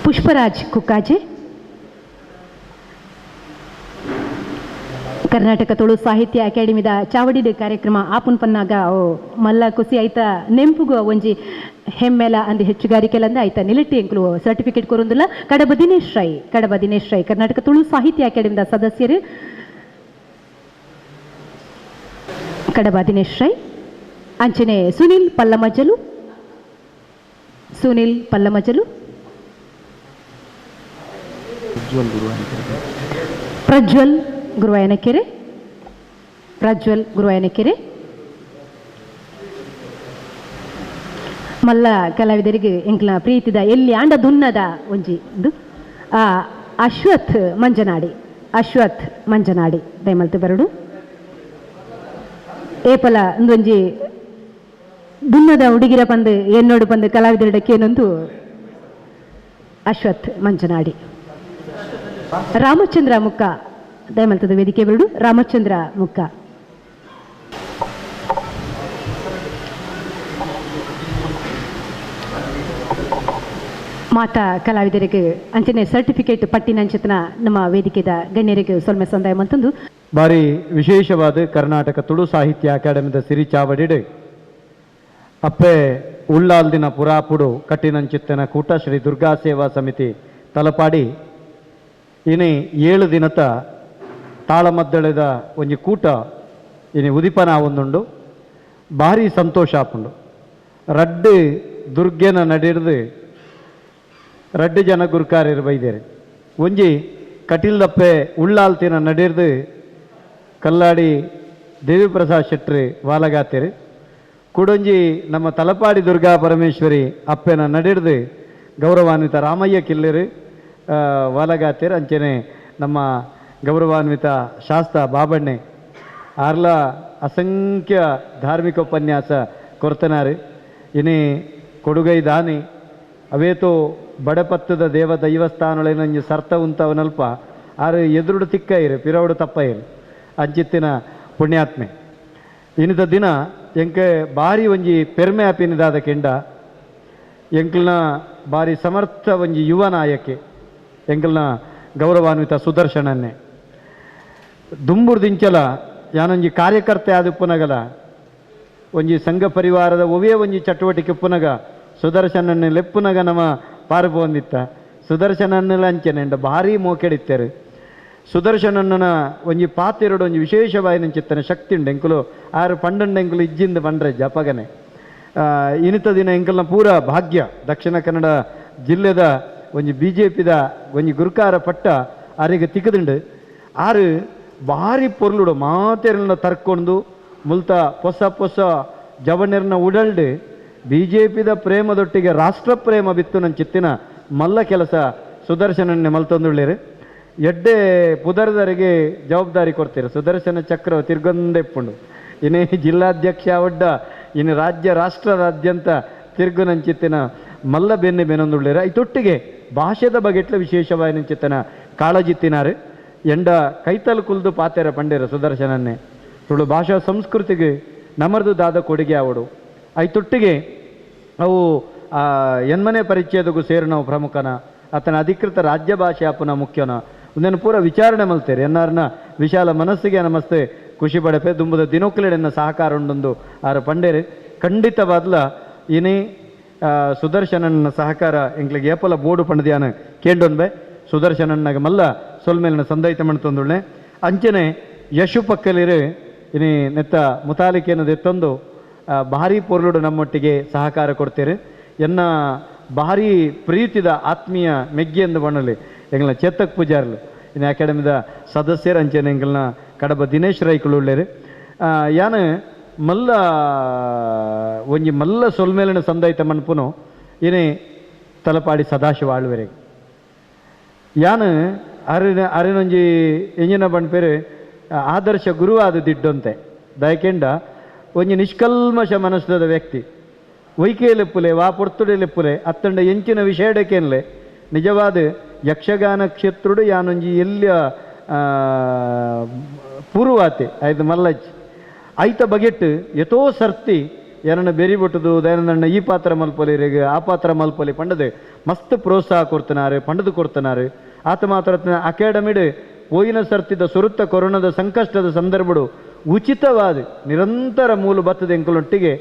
ಪುಷ್ಪರಾಜ್ ಕುಕ್ಕಾಜೆ ಕರ್ನಾಟಕ ತುಳು ಸಾಹಿತ್ಯ ಅಕಾಡೆಮಿದ ಚಾವಡಿದ ಕಾರ್ಯಕ್ರಮ ಆಪುನ್ ಪನ್ನಾಗ ಮಲ್ಲ ಕುಸಿ ಐತ ನೆಂಪುಗು ಒಂಜಿ ಹೆಮ್ಮೆಲ ಅಂದು ಹೆಚ್ಚುಗಾರಿಕೆಲಂದ ಐತ ನಿಲಟ್ಟಿ ಎಂಕ್ಲು ಸರ್ಟಿಫಿಕೇಟ್ ಕೊರೊಂದುಲ್ಲ. ಕಡಬ ದಿನೇಶ್ ರೈ ಕರ್ನಾಟಕ ತುಳು ಸಾಹಿತ್ಯ ಅಕಾಡೆಮಿದ ಸದಸ್ಯರು. ಕಡಬ ದಿನೇಶ್ ರೈ ಅಂಚನೆ ಸುನಿಲ್ ಪಲ್ಲಮಜ್ಜಲು ಪ್ರಜ್ವಲ್ ಗುರುವಾಯನಕೆರೆ ಮಲ್ಲ ಕಲಾವಿದರಿಗೆ ಎಂಕ್ಲ ಪ್ರೀತಿದ ಎಲ್ಲಿ ಆಂಡ ದುನ್ನದ ಒಂಜಿ ಅಶ್ವಥ್ ಮಂಜನಾಡಿ ದಯಮಲ್ತು ಬರಡು ಏಪಲ ಒಂದೊಂಜಿ ದುನ್ನದ ಹುಡುಗಿರ ಪಂದು ಎನ್ನೋಡು ಪಂದು ಕಲಾವಿದರಿಡಕ್ಕೆ ಏನೊಂದು ಅಶ್ವಥ್ ಮಂಜನಾಡಿ. ರಾಮಚಂದ್ರ ಮುಕ್ಕ ದಯಮಲ್ತದ ವೇದಿಕೆ ಬರಡು ರಾಮಚಂದ್ರ ಮುಕ್ಕ. ಮಾತಾ ಕಲಾವಿದರಿಗೆ ಅಂಚನೆ ಸರ್ಟಿಫಿಕೇಟ್ ಪಟ್ಟಿನಂಚಿತನ ನಮ್ಮ ವೇದಿಕೆದ ಗಣ್ಯರಿಗೆ ಸೊಲ್ಮೆ ಸಂದಾಯ ಮಂತಂದು ಬಾರಿ ವಿಶೇಷವಾದ ಕರ್ನಾಟಕ ತುಳು ಸಾಹಿತ್ಯ ಅಕಾಡೆಮಿದ ಸಿರಿ ಚಾವಡಿಡು ಅಪ್ಪೆ ಉಳ್ಳಾಲ್ದಿನ ಪುರಾಪುಡು ಕಟ್ಟಿನಂಚಿತ್ತನ ಕೂಟ ಶ್ರೀ ದುರ್ಗಾ ಸೇವಾ ಸಮಿತಿ ತಲಪಾಡಿ ಇನಿ 7 ದಿನದ ತಾಳಮದ್ದಳೆದ ಒಂಜಿ ಕೂಟ ಇನಿ ಉದಿಪನ ಒಂದುಂಡು ಭಾರಿ ಸಂತೋಷ ಆಪುಂಡು. ರಡ್ಡು ದುರ್ಗೆನ ನಡಿರ್ದು ರಡ್ಡು ಜನ ಗುರುಕಾರ್ಯರು ಬೈದೇರು ಒಂಜಿ ಕಟೀಲ್ದಪ್ಪೆ ಉಳ್ಳಾಲ್ತಿನ ನಡಿರ್ದು ಕಲ್ಲಾಡಿ ದೇವಿ ಪ್ರಸಾದ್ ಶೆಟ್ಟಿ ವಾಲಗಾತಿರು ಕುಡೊಂಜಿ ನಮ್ಮ ತಲಪಾಡಿ ದುರ್ಗಾ ಪರಮೇಶ್ವರಿ ಅಪ್ಪೆನ ನಡಿರ್ದು ಗೌರವಾನ್ವಿತ ರಾಮಯ್ಯ ಕಿಲ್ಲರು ವಾಲಗಾತಿರು ಅಂಚನೆ ನಮ್ಮ ಗೌರವಾನ್ವಿತ ಶಾಸ್ತ್ರ ಬಾಬಣ್ಣೆ ಆರ್ಲ ಅಸಂಖ್ಯ ಧಾರ್ಮಿಕ ಉಪನ್ಯಾಸ ಕೊರ್ತನಾರು ಇನಿ ಕೊಡುಗೈ ದಾನಿ ಅವೇತೋ ಬಡಪತ್ತದ ದೇವ ದೈವಸ್ಥಾನಗಳೇನಂಜು ಸರ್ತ ಉಂತವನಲ್ಪ ಆರು ಎದುರುಡು ತಿಕ್ಕ ಇರು ಪಿರವಡು ತಪ್ಪ ಇರು ಅಂಚಿತ್ತಿನ ಪುಣ್ಯಾತ್ಮೆ ಇನಿದ ದಿನ ಎಂಕೆ ಭಾರಿ ಒಂಜಿ ಪೆರ್ಮೆ ಆಪಿನಿದಾದ ಕೆಂಡ ಎಂಕ್ಲನ ಭಾರಿ ಸಮರ್ಥ ಒಂಜಿ ಯುವ ನಾಯಕೆ ಎಂಕ್ಲನ ಗೌರವಾನ್ವಿತ ಸುದರ್ಶನನ್ನೇ ದುಂಬುರ್ದಿಂಚಲ ಯಾನೊಂಜಿ ಕಾರ್ಯಕರ್ತೆ ಆದ ಪುನಗಲ ಒಂಜಿ ಸಂಘ ಪರಿವಾರದ ಒವೇ ಒಂಜಿ ಚಟುವಟಿಕೆ ಪುನಗ ಸುದರ್ಶನನ್ನೇ ಲೆಪ್ಪುನಗ ನಮ್ಮ ಪಾರ್ಪ ಹೊಂದಿತ್ತ ಸುದರ್ಶನನ್ನೆಲ್ಲ ಅಂಚೆನೆಂಡ ಭಾರಿ ಮೋಕೆಡಿತ್ತೇರು ಸುದರ್ಶನನ್ನ ಒಂಜಿ ಪಾತೆರಡು ಒಂಜಿ ವಿಶೇಷವಾಯಿನ ಚಿತ್ತನ ಶಕ್ತಿ ಉಂಡು ಎಂಕುಲು ಆರು ಪಂಡಂಡ ಎಂಕುಲು ಇಜ್ಜಿಂದ ಬಂಡ್ರೆ ಜಪಗನೆ ಇನಿತ ದಿನ ಎಂಕಲ್ನ ಪೂರ ಭಾಗ್ಯ ದಕ್ಷಿಣ ಕನ್ನಡ ಜಿಲ್ಲೆದ ಒಂಜಿ BJPದ ಒಂಜಿ ಗುರುಕಾರ ಪಟ್ಟ ಆರಿಗೆ ತಿಕ್ಕದುಂಡು ಆರು ಭಾರಿ ಪೊರ್ಲುಡು ಮಾತೆರನ್ನ ತರ್ಕೊಂಡು ಮುಲ್ತ ಹೊಸ ಜವಣರ್ನ ಉಡಲ್ಡು BJPದ ಪ್ರೇಮದೊಟ್ಟಿಗೆ ರಾಷ್ಟ್ರ ಪ್ರೇಮ ಬಿತ್ತು ನನ್ನ ಚಿತ್ತಿನ ಮಲ್ಲ ಕೆಲಸ ಸುದರ್ಶನನ್ನೇ ಮಲ್ತೊಂದುಳ್ಳೇರು ಎಡ್ಡೆ ಪುದರ್ದರಿಗೆ ಜವಾಬ್ದಾರಿ ಕೊಡ್ತೀರ ಸುದರ್ಶನ ಚಕ್ರ ತಿರ್ಗೊಂದೆಪ್ಪುಂಡು ಇನ್ನೇ ಜಿಲ್ಲಾಧ್ಯಕ್ಷ ಒಡ್ಡ ಇನ್ನು ರಾಜ್ಯ ರಾಷ್ಟ್ರದಾದ್ಯಂತ ತಿರ್ಗು ನಂಚಿತ್ತಿನ ಮಲ್ಲ ಬೆನ್ನೆ ಬೆನೊಂದುಳ್ಳೇರ ಇದೊಟ್ಟಿಗೆ ಭಾಷೆದ ಬಗೆಟ್ಲ ವಿಶೇಷವಾಗಿ ನಂಚಿತ್ತನ ಕಾಳಜಿತ್ತಿನಾರು ಎಂಡ ಕೈತಲು ಕುಲ್ದು ಪಾತೆರ ಪಂಡೇರ ಸುದರ್ಶನನ್ನೇ ತುಳು ಭಾಷಾ ಸಂಸ್ಕೃತಿಗೆ ನಮರ್ದು ದಾದ ಕೊಡುಗೆ ಆವಡು ಐತೊಟ್ಟಿಗೆ ಅವು ಎನ್ಮನೆ ಪರಿಚಯದಗೂ ಸೇರು ನಾವು ಪ್ರಮುಖನ ಆತನ ಅಧಿಕೃತ ರಾಜ್ಯ ಭಾಷೆ ಆಪುನ ಮುಖ್ಯನ ಒಂದನ್ನು ಪೂರ ವಿಚಾರಣೆ ಮಲ್ತೇರಿ ಎನ್ನಾರನ ವಿಶಾಲ ಮನಸ್ಸಿಗೆ ನಮಸ್ತೆ ಖುಷಿ ಪಡೆಪೆ ದುಂಬುದ ದಿನೋಕ್ಲೆಡೆನ್ನ ಸಹಕಾರ ಉಂಡೊಂದು ಆರ ಪಂಡೇರಿ ಖಂಡಿತವಾದ್ಲ ಇನಿ ಸುದರ್ಶನನ್ನ ಸಹಕಾರ ಎಂಕ್ಲಿಗೆ ಏಪಲ ಬೋರ್ಡು ಪಂಡದ್ಯಾನ ಕೇಂಡೊಂಬೆ ಸುದರ್ಶನನ್ನಾಗ ಮಲ್ಲ ಸೊಲ್ಮೇಲಿನ ಸಂದೈತ ಮಣ್ತೊಂದುಳ್ಳೆ ಅಂಚನೆ ಯಶು ಪಕ್ಕಲಿರು ಇನಿ ನೆತ್ತ ಮುತಾಲಿಕೆಯನ್ನು ದೆತ್ತೊಂದು ಭಾರಿ ಪೊರ್ಲುಡು ನಮ್ಮೊಟ್ಟಿಗೆ ಸಹಕಾರ ಕೊಡ್ತೀರಿ ಎನ್ನ ಭಾರಿ ಪ್ರೀತಿದ ಆತ್ಮೀಯ ಮೆಗ್ಗಿ ಎಂದು ಬಣ್ಣಲಿ ಎಂಗ್ಲ ಚೇತಕ್ ಪೂಜಾರ್ಲು ಇನ್ನು ಅಕಾಡೆಮಿದ ಸದಸ್ಯರು ಅಂಚೆನೆ ಎಂಗ್ಲನ ಕಡಬ ದಿನೇಶ್ ರೈಕುಳು ಉಳ್ಳೇರು ಯಾನು ಮಲ್ಲ ಒಂಜಿ ಮಲ್ಲ ಸೊಲ್ಮೇಲಿನ ಸಂದೈತ ಮಣ್ಪುನು ಏನೇ ತಲಪಾಡಿ ಸದಾಶಿವ ಆಳ್ವೆರೆಗೆ ಯಾನು ಅರಿನೊಂಜಿ ಎಂಜಿನ ಬಣ್ಪೇರು ಆದರ್ಶ ಗುರುವಾದ ದಿಡ್ಡೊಂತೆ ದಯಕೆಂಡ ಒಂಜಿ ನಿಷ್ಕಲ್ಮಶ ಮನಸ್ಸದ ವ್ಯಕ್ತಿ ಒಯ್ಕೆ ಲೆಪ್ಪುಲೆ ವಾ ಪೊರ್ತುಡೆ ಲೆಪ್ಪುಲೆ ಅತ್ತಂಡ ಎಂಚಿನ ವಿಷಯಡಕ್ಕೇನ್ಲೆ ನಿಜವಾದ ಯಕ್ಷಗಾನ ಕ್ಷೇತ್ರುಡು ಯಾನೊಂಜಿ ಎಲ್ಲಿಯ ಪೂರ್ವಾತೆ ಆಯ್ತು ಮಲ್ಲಜ್ ಐತ ಬಗೆಟ್ ಎತೋ ಸರ್ತಿ ಏನನ್ನ ಬೆರಿಬಿಟ್ಟದು ದಯನನ್ನ ಈ ಪಾತ್ರ ಮಲ್ಪೊಲಿರಿಗೆ ಆ ಪಾತ್ರ ಮಲ್ಪೊಲಿ ಪಂಡದು ಮಸ್ತ್ ಪ್ರೋತ್ಸಾಹ ಕೊಡ್ತನಾರು ಪಂಡದು ಕೊಡ್ತನಾರು ಆತ ಮಾತ್ರ ಅಕಾಡೆಮಿಡ್ ಹೋಯಿನ ಸರ್ತಿದ ಸುರುತ್ತ ಕೊರೋನಾದ ಸಂಕಷ್ಟದ ಸಂದರ್ಭಡು ಉಚಿತವಾದ ನಿರಂತರ ಮೂಲ ಬತ್ತದ ಎಂಕಲೊಟ್ಟಿಗೆ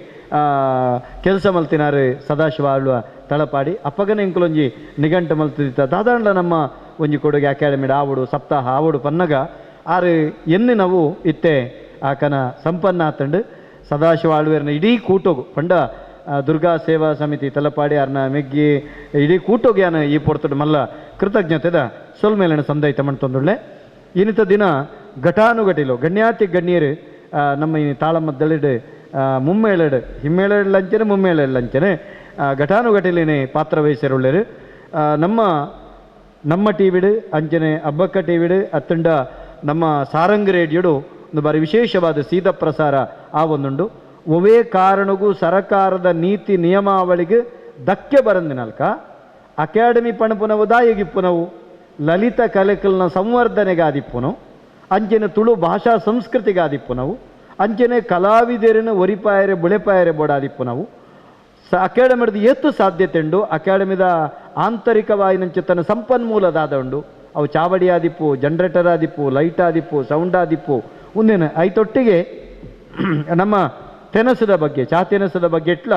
ಕೆಲಸ ಮಲ್ತಿನಾರು ಸದಾಶಿವ ಆಳುವ ತಳಪಾಡಿ ಅಪ್ಪಗನ ಎಂಕಲೊಂಜಿ ನಿಘಂಟು ಮಲ್ತಿದ್ದ ದಾದಾಂಡ ನಮ್ಮ ಒಂಜಿ ಕೊಡುಗೆ ಅಕಾಡೆಮಿಡ್ ಆವಡು ಸಪ್ತಾಹ ಆವಡು ಪನ್ನಗ ಆರು ಎನ್ನು ನಾವು ಇತ್ತೆ ಆಕನ ಸಂಪನ್ನ ಆತಂಡು ಸದಾಶಿವ ಆಳ್ವೇರ್ನ ಇಡೀ ಕೂಟೋಗು ಪಂಡ ದುರ್ಗಾ ಸೇವಾ ಸಮಿತಿ ತಲಪಾಡಿ ಅರ್ನ ಮೆಗ್ಗಿ ಇಡೀ ಕೂಟೋಗಿ ಯಾನ ಈ ಪೊರ್ತಡು ಮಲ್ಲ ಕೃತಜ್ಞತೆದ ಸೊಲ್ಮೇಲನ ಸಂದೈತ ಮಣ್ತೊಂದುಳ್ಳೆ ಇನ್ನಿತ ದಿನ ಘಟಾನುಘಟಿಲು ಗಣ್ಯಾತಿ ಗಣ್ಯರು ನಮ್ಮ ಈ ತಾಳಮದ್ದಳಿಡು ಮುಮ್ಮೇಳಡು ಹಿಮ್ಮೇಳಡು ಲಂಚನೆ ಮುಮ್ಮೇಳಡು ಲಂಚನೆ ಘಟಾನುಘಟಿಲಿನೇ ಪಾತ್ರ ವಹಿಸಿರುಳ್ಳರು ನಮ್ಮ ಟಿವಿಡು ಅಂಚನೆ ಅಬ್ಬಕ್ಕ ಟಿವಿಡು ಅತ್ತಂಡ ನಮ್ಮ ಸಾರಂಗ್ ರೇಡಿಯೋಡು ಒಂದು ಬಾರಿ ವಿಶೇಷವಾದ ಸೀದ ಪ್ರಸಾರ ಆ ಒಂದುಂಡು ಒವೇ ಕಾರಣಗೂ ಸರಕಾರದ ನೀತಿ ನಿಯಮಾವಳಿಗೆ ಧಕ್ಕೆ ಬರಂದಿನಲ್ಕ ಅಕಾಡೆಮಿ ಪಣಪುನವು ದಾಯಗಿಪ್ಪುನವು ಲಲಿತ ಕಲೆಕಲ್ನ ಸಂವರ್ಧನೆಗಾದಿಪ್ಪುನು ಅಂಚನೆ ತುಳು ಭಾಷಾ ಸಂಸ್ಕೃತಿಗಾದಿಪ್ಪುನವು ಅಂಚನೆ ಕಲಾವಿದರಿನ ಒರಿಪಾಯರೆ ಬುಳೆಪಾಯರೆ ಬೋಡಾದಿಪ್ಪು ನಾವು ಅಕಾಡೆಮಿದ ಎತ್ತು ಸಾಧ್ಯತೆ ಉಂಡು ಅಕಾಡೆಮಿದ ಆಂತರಿಕವಾಯಿನಂಚೆ ತನ್ನ ಸಂಪನ್ಮೂಲದಾದ ಉಂಡು ಅವು ಚಾವಡಿ ಆದಿಪ್ಪು ಜನರೇಟರ್ ಆದಿಪ್ಪು ಲೈಟ್ ಆದಿಪ್ಪು ಸೌಂಡ್ ಆದಿಪ್ಪು ಮುಂದಿನ ಐತೊಟ್ಟಿಗೆ ನಮ್ಮ ತೆನಸದ ಬಗ್ಗೆ ಚಾತೆನಸದ ಬಗ್ಗೆ ಇಟ್ಲ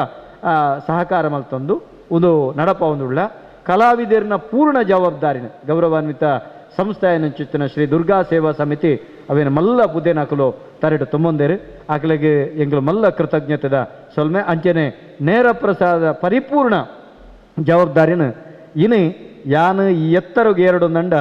ಸಹಕಾರ ಮಲ್ತೊಂದು ಒಂದು ನಡಪ ಒಂದುಳ್ಳ ಕಲಾವಿದರಿನ ಪೂರ್ಣ ಜವಾಬ್ದಾರಿನ ಗೌರವಾನ್ವಿತ ಸಂಸ್ಥೆಯನ್ನುಚಿತ್ತಿನ ಶ್ರೀ ದುರ್ಗಾ ಸೇವಾ ಸಮಿತಿ ಅವೇನು ಮಲ್ಲ ಬುದ್ಧೇನಾಕಲು ತರೆಡು ತುಂಬೊಂದೇರು ಆಕಲಿಗೆ ಎಂಗಳು ಮಲ್ಲ ಕೃತಜ್ಞತೆದ ಸೊಲ್ಮೆ ಅಂಚನೆ ನೇರ ಪ್ರಸಾದ ಪರಿಪೂರ್ಣ ಜವಾಬ್ದಾರಿನ ಇನ್ನು ಯಾನು ಎತ್ತರಗೆ ಎರಡು ನಂಡ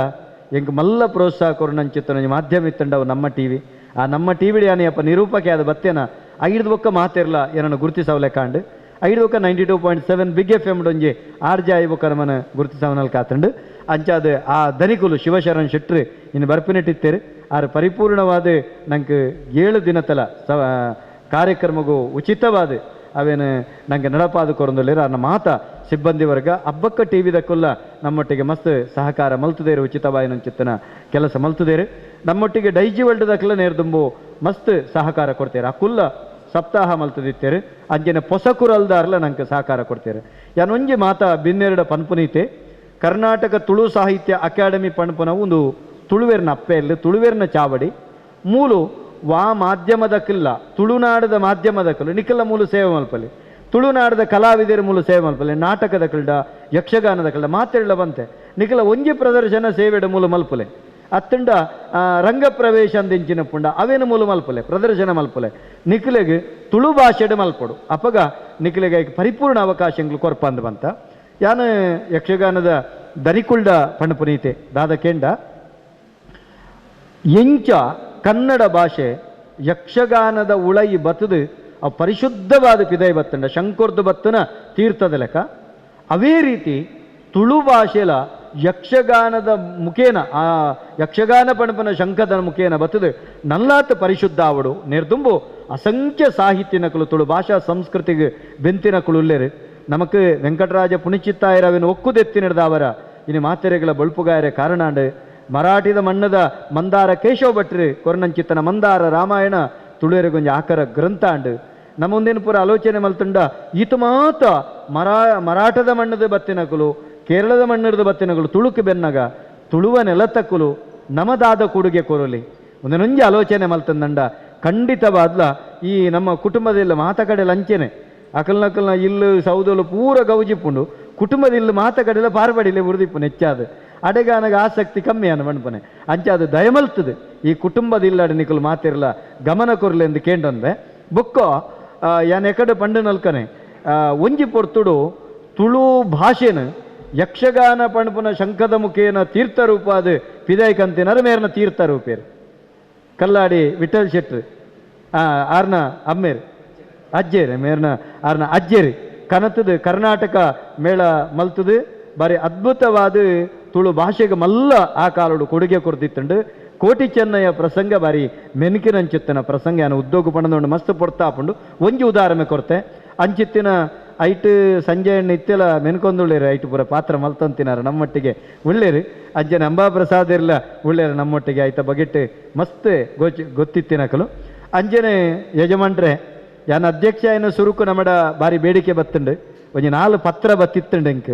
ಎಂಗೆ ಮಲ್ಲ ಪ್ರೋತ್ಸಾಹ ಕೊರನಂಚಿತ್ತನ ಮಾಧ್ಯಮ ಇತ್ತಂಡವು ನಮ್ಮ ಟಿವಿ ಆ ನಮ್ಮ ಟಿವಿಡಿ ಯಾನಪ್ಪ ನಿರೂಪಕೆ ಆದ ಬತ್ತೇನ ಐದು ಬೊಕ್ಕ ಮಾತಿರಲ್ಲ ಏನನ್ನು ಗುರುತಿಸವಲೆ ಕಾಂಡು ಐದು ಬೊಕ್ಕ 92.7 ಬಿಗ್ FM ಒಂಜಿ ಆರ್ಜೆ ಐಬೊಕ್ಕ ನಮ್ಮನ್ನು ಗುರುತಿಸವನಲ್ಲಿ ಕಾತಂಡು ಅಂಚಾದ ಆ ಧನಿಕುಲು ಶಿವಶರಣ್ ಶೆಟ್ರಿ ಇನ್ನು ಬರ್ಪಿನಿಟ್ಟಿತ್ತೇರು ಆರು ಪರಿಪೂರ್ಣವಾದ ನಂಗೆ 7 ದಿನತಲ ಕಾರ್ಯಕ್ರಮಗೂ ಉಚಿತವಾದ ಅವೇನು ನಂಗೆ ನಡಪಾದ ಕೊರೊಂದಲ್ಲೇರು ಅನ್ನ ಮಾತ ಸಿಬ್ಬಂದಿ ವರ್ಗ ಹಬ್ಬಕ್ಕ ಟಿವಿದ ಕೊಲ್ಲ ನಮ್ಮೊಟ್ಟಿಗೆ ಮಸ್ತ್ ಸಹಕಾರ ಮಲ್ತದೇರು ಉಚಿತವಾಯಿನ ಚಿತ್ತನ ಕೆಲಸ ಮಲ್ತದೇರು ನಮ್ಮೊಟ್ಟಿಗೆ ಡೈಜಿ ವರ್ಲ್ಡ್ದಕ್ಕೆಲ್ಲ ನೇರ್ದುಂಬು ಮಸ್ತ್ ಸಹಕಾರ ಕೊಡ್ತೇರು ಆ ಕುಲ್ಲ ಸಪ್ತಾಹ ಮಲ್ತದಿತ್ತೇರು ಅಂಜನ ಪೊಸಕುರಲ್ದಾರ್ಲ ನಂಗೆ ಸಹಕಾರ ಕೊಡ್ತೇರು ಯಾನೊಂಜಿ ಮಾತ ಬಿನ್ನೆರಡ ಪನ್ಪುನೀತೆ ಕರ್ನಾಟಕ ತುಳು ಸಾಹಿತ್ಯ ಅಕಾಡೆಮಿ ಪಣಪುನ ಒಂದು ತುಳುವೇರ್ನ ಅಪ್ಪೆಯಲ್ಲಿ ತುಳುವೇರ್ನ ಚಾವಡಿ ಮೂಲು ವಾ ಮಾಧ್ಯಮದಕ್ಕಿಲ್ಲ ತುಳುನಾಡದ ಮಾಧ್ಯಮದಕ್ಕಲ್ಲ ನಿಖಿಲ ಮೂಲ ಸೇವೆ ಮಲ್ಪಲಿ ತುಳುನಾಡದ ಕಲಾವಿದರ ಮೂಲ ಸೇವೆ ಮಲ್ಪಲೆ ನಾಟಕದ ಕಲ್ಡ ಯಕ್ಷಗಾನದ ಕಲ್ಡ ಮಾತೆಳ್ಳ ಬಂತೆ ನಿಖಿಲ ಒಂಜಿ ಪ್ರದರ್ಶನ ಸೇವೆಡ ಮೂಲ ಮಲ್ಪಲೆ ಅತ್ತಂಡ ರಂಗ ಪ್ರವೇಶ ಅಂದೆಂಚಿನ ಪುಂಡ ಅವೇನು ಮೂಲ ಮಲ್ಪಲೆ ಪ್ರದರ್ಶನ ಮಲ್ಪಲೆ ನಿಖಿಲೆಗೆ ತುಳು ಭಾಷೆಡೆ ಮಲ್ಪಡು ಅಪಗ ನಿಖಿಲೆಗೆ ಪರಿಪೂರ್ಣ ಅವಕಾಶಗಳು ಕೊರ್ಪಂದು ಬಂತ ಯಾನು ಯಕ್ಷಗಾನದ ದನಿಕುಳ್ಳ ಪಣಪುನೀತೆ ದಾದ ಕೇಂಡ ಎಂಚ ಕನ್ನಡ ಭಾಷೆ ಯಕ್ಷಗಾನದ ಉಳೈ ಬತ್ತದು ಅವು ಪರಿಶುದ್ಧವಾದ ಪಿದೈ ಬತ್ತಂಡ ಶಂಕರ್ದು ಬತ್ತನ ತೀರ್ಥದ ಲೆಕ್ಕ ಅವೇ ರೀತಿ ತುಳು ಭಾಷೆಲ ಯಕ್ಷಗಾನದ ಮುಖೇನ ಆ ಯಕ್ಷಗಾನ ಪಣಪನ ಶಂಕದ ಮುಖೇನ ಬತ್ತದು ನಲ್ಲಾತ ಪರಿಶುದ್ಧ ಆವಡು ನೇರ್ದುಂಬು ಅಸಂಖ್ಯ ಸಾಹಿತ್ಯನಕಲು ತುಳು ಭಾಷಾ ಸಂಸ್ಕೃತಿಗೆ ಬೆಂತಿನಕಲು ಉಲ್ಲೇರು ನಮಕ್ ವೆಂಕಟರಾಜ ಪುಣಿಚಿತ್ತಾಯರ ಅವೇನು ಒಕ್ಕುದೆತ್ತಿನಡ್ದವರ ಇನ್ನು ಮಾತೆರೆಗಳ ಬಳ್ಪುಗಾಯರೆ ಕಾರಣಾಂಡು ಮರಾಠಿದ ಮಣ್ಣದ ಮಂದಾರ ಕೇಶವ ಭಟ್ರು ಕೊರನಂಚಿತ್ತನ ಮಂದಾರ ರಾಮಾಯಣ ತುಳುವೆರೆಗೊಂಜ ಆಕರ ಗ್ರಂಥ ಅಂಡು ನಮ್ಮ ಮುಂದಿನ ಪೂರ ಆಲೋಚನೆ ಮಲ್ತುಂಡ ಈತ ಮಾತ ಮರಾಠದ ಮಣ್ಣದ ಬತ್ತಿನಕಲು ಕೇರಳದ ಮಣ್ಣದ ಬತ್ತಿನಕಲು ತುಳುಕು ಬೆನ್ನಗ ತುಳುವ ನೆಲತಕ್ಕಲು ನಮದಾದ ಕೊಡುಗೆ ಕೊರಲಿ ಒಂದೊಂಜಿ ಆಲೋಚನೆ ಮಲ್ತಂದಂಡ ಖಂಡಿತವಾದ್ಲ ಈ ನಮ್ಮ ಕುಟುಂಬದಲ್ಲಿ ಮಾತ ಕಡೆ ಲಂಚನೆ ಅಕಲ್ನಕಲ್ನ ಇಲ್ಲು ಸೌದಲು ಪೂರ ಗೌಜಿಪ್ಪುಂಡು ಕುಟುಂಬದ ಇಲ್ಲು ಮಾತ ಕಡೆಲ್ಲ ಪಾರ್ಬಡಿಲೆ ಉರ್ದಿಪ್ಪು ನೆಚ್ಚಾದ ಅಡೆಗಾನಗ ಆಸಕ್ತಿ ಕಮ್ಮಿ ಅನ್ನ ಮಣ್ಪನೆ ಅಂಚಾದ ದಯಮಲ್ತದೆ ಈ ಕುಟುಂಬದ ಇಲ್ಲಡೆ ನಿಕಲು ಮಾತಿರಲ್ಲ ಗಮನ ಕೊರ್ಲೆ ಎಂದು ಕೇಂಡಂದೆ ಬೊಕ್ಕೋ ಯಾನ್ ಎಕಡೆ ಪಂಡು ನಲ್ಕನೆ ಒಂಜಿ ಪೊರ್ತುಡು ತುಳು ಭಾಷೆನ ಯಕ್ಷಗಾನ ಪಣಪುನ ಶಂಖದ ಮುಖೇನ ತೀರ್ಥರೂಪಾದ ಪಿದಾಯ್ಕಂತಿನರ ಮೇರ್ನ ತೀರ್ಥರೂಪೇರು ಕಲ್ಲಾಡಿ ವಿಠಲ್ ಶೆಟ್ರು ಆರ್ನ ಅಮ್ಮೇರು ಅಜ್ಜೇರಿ ಮೇರ್ನ ಆರ್ನ ಅಜ್ಜೇರಿ ಕನತದು ಕರ್ನಾಟಕ ಮೇಳ ಮಲ್ತದು ಬಾರಿ ಅದ್ಭುತವಾದ ತುಳು ಭಾಷೆಗೆ ಮಲ್ಲ ಆ ಕಾಲಡು ಕೊಡುಗೆ ಕೊಡ್ತಿತ್ತಂಡು ಕೋಟಿ ಚೆನ್ನಯ್ಯ ಪ್ರಸಂಗ ಬಾರಿ ಮೆನ್ಕಿನಂಚಿತ್ತಿನ ಪ್ರಸಂಗ ಏನು ಉದ್ಯೋಗ ಪಣದೊಂಡು ಮಸ್ತ್ ಪೊಡ್ತಾ ಹಾಕೊಂಡು ಒಂಜಿ ಉದಾಹರಣೆ ಕೊಡ್ತೆ ಅಂಚಿತ್ತಿನ ಐಟ್ ಸಂಜೆ ಇತ್ತೆಲ್ಲ ಮೆನ್ಕೊಂದುಳ್ಳೇರು ಐಟ್ ಪೂರ ಪಾತ್ರ ಮಲ್ತಂತಿನಾರ ನಮ್ಮೊಟ್ಟಿಗೆ ಉಳ್ಳೇರು ಅಂಜನೆ ಅಂಬಾಪ್ರಸಾದ್ ಇರಲ್ಲ ಉಳ್ಳೇರು ನಮ್ಮೊಟ್ಟಿಗೆ ಆಯ್ತ ಬಗೆಟ್ ಮಸ್ತ್ ಗೊತ್ತಿತ್ತಿನಕಲು ಅಂಜನೆ ಯಜಮಾನ್ರೆ ಯಾನ್ ಅಧ್ಯಕ್ಷ ಏನು ಸುರುಕು ನಮ್ಮಡ ಬಾರಿ ಬೇಡಿಕೆ ಬತ್ತುಂಡು ಒಂಜಿ 4 ಪತ್ರ ಬತ್ತಿತ್ತುಂಡು ಎಂಕ್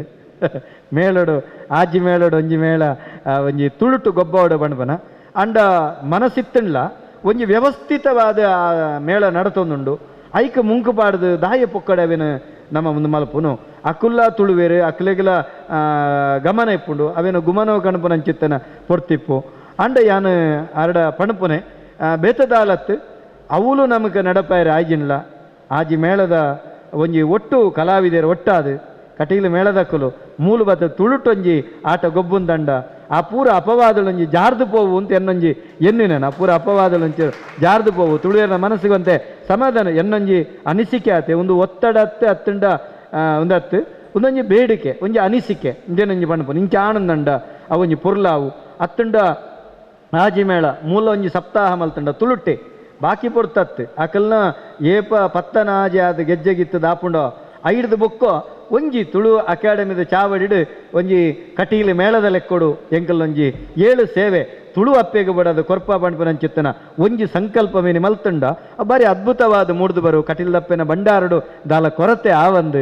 ಮೇಳೋಡು ಆಜಿ ಮೇಳೋಡು ಒಂಜಿ ಮೇಳ ಒಂಜಿ ತುಳುಟು ಗೊಬ್ಬವಡು ಬಣ್ಬನ ಅಂಡ ಮನಸ್ಸಿತ್ತುಂಡ್ಲ ಒಂಜಿ ವ್ಯವಸ್ಥಿತವಾದ ಮೇಳ ನಡತೊಂದುಂಡು ಐಕ ಮುಂಕು ಪಾಡ್ದು ದಾಯ ಪೊಕ್ಕಡೆ ಅವೇನು ನಮ್ಮ ಮುಂದೆ ಮಲ್ಪುನು ಅಕುಲ್ಲ ತುಳುವೇರು ಅಕ್ಲೆಗಳ ಗಮನ ಇಪ್ಪುಂಡು ಅವೇನು ಗುಮನೋ ಕಣಪುನಂಚಿತ್ತನ ಪೊರ್ತಿಪ್ಪು ಅಂಡ ಯಾನು ಅರಡ ಪಣಪುನೆ ಬೇತದಾಲತ್ತು ಅವಳು ನಮಗೆ ನಡಪಾಯರು ಆಯ್ಜಿನ್ಲ ಆಜಿ ಮೇಳದ ಒಂಜಿ ಒಟ್ಟು ಕಲಾವಿದರು ಒಟ್ಟಾದು ಕಟೀಲು ಮೇಳದಕ್ಕಲು ಮೂಲು ಬತ್ತ ತುಳುಟೊಂಜಿ ಆಟ ಗೊಬ್ಬುಂದಂಡ ಆ ಪೂರ ಅಪವಾದಳೊಂಜಿ ಜಾರ್ದು ಪೋವು ಅಂತ ಎನ್ನೊಂಜಿ ಎನ್ನಿನ ಆ ಪೂರ ಅಪವಾದಳೊಂಚಿ ಜಾರ್ದು ಪೋವು ತುಳುವೇರ ಮನಸ್ಸಿಗಂತೆ ಸಮಾಧಾನ ಎನ್ನೊಂಜಿ ಅನಿಸಿಕೆ ಆತೆ ಒಂದು ಒತ್ತಡ ಹತ್ತಂಡ ಒಂದತ್ತು ಒಂದೊಂಜಿ ಬೇಡಿಕೆ ಒಂಜಿ ಅನಿಸಿಕೆ ಇಂದೇನೊಂಜಿ ಬಣ್ಣ ಇಂಚ ಆನಂದಂಡ ಅವೊಂಜಿ ಪುರ್ಲಾವು ಅತ್ತಂಡ ಆಜಿ ಮೇಳ ಮೂಲ ಒಂಜಿ ಸಪ್ತಾಹ ಮಲ್ತಂಡ ತುಳುಟ್ಟೆ ಬಾಕಿ ಪೊಡ್ತತ್ತು ಆಕಲ್ನ ಏಪ ಪತ್ತನ ಆಜೆ ಅದು ಗೆಜ್ಜೆಗಿತ್ತು ದಾಪುಂಡ ಐಡ್ದು ಬೊಕ್ಕೋ ಒಂಜಿ ತುಳು ಅಕಾಡೆಮಿದ ಚಾವಡಿಡು ಒಂಜಿ ಕಟೀಲು ಮೇಳದ ಲೆಕ್ಕೊಡು ಎಂಕಲ್ ಒಂಜಿ 7 ಸೇವೆ ತುಳು ಅಪ್ಪೆಗೆ ಬಡದು ಕೊರ್ಪ ಬಣ್ಪುನಂಚಿತ್ತನ ಒಂಜಿ ಸಂಕಲ್ಪ ಮೇನಿ ಮಲ್ತುಂಡ ಬಾರಿ ಅದ್ಭುತವಾದ ಮೂಡ್ದು ಬರು ಕಟೀಲ್ದಪ್ಪೆನ ಬಂಡಾರಡು ದಾಲ ಕೊರತೆ ಆವಂದು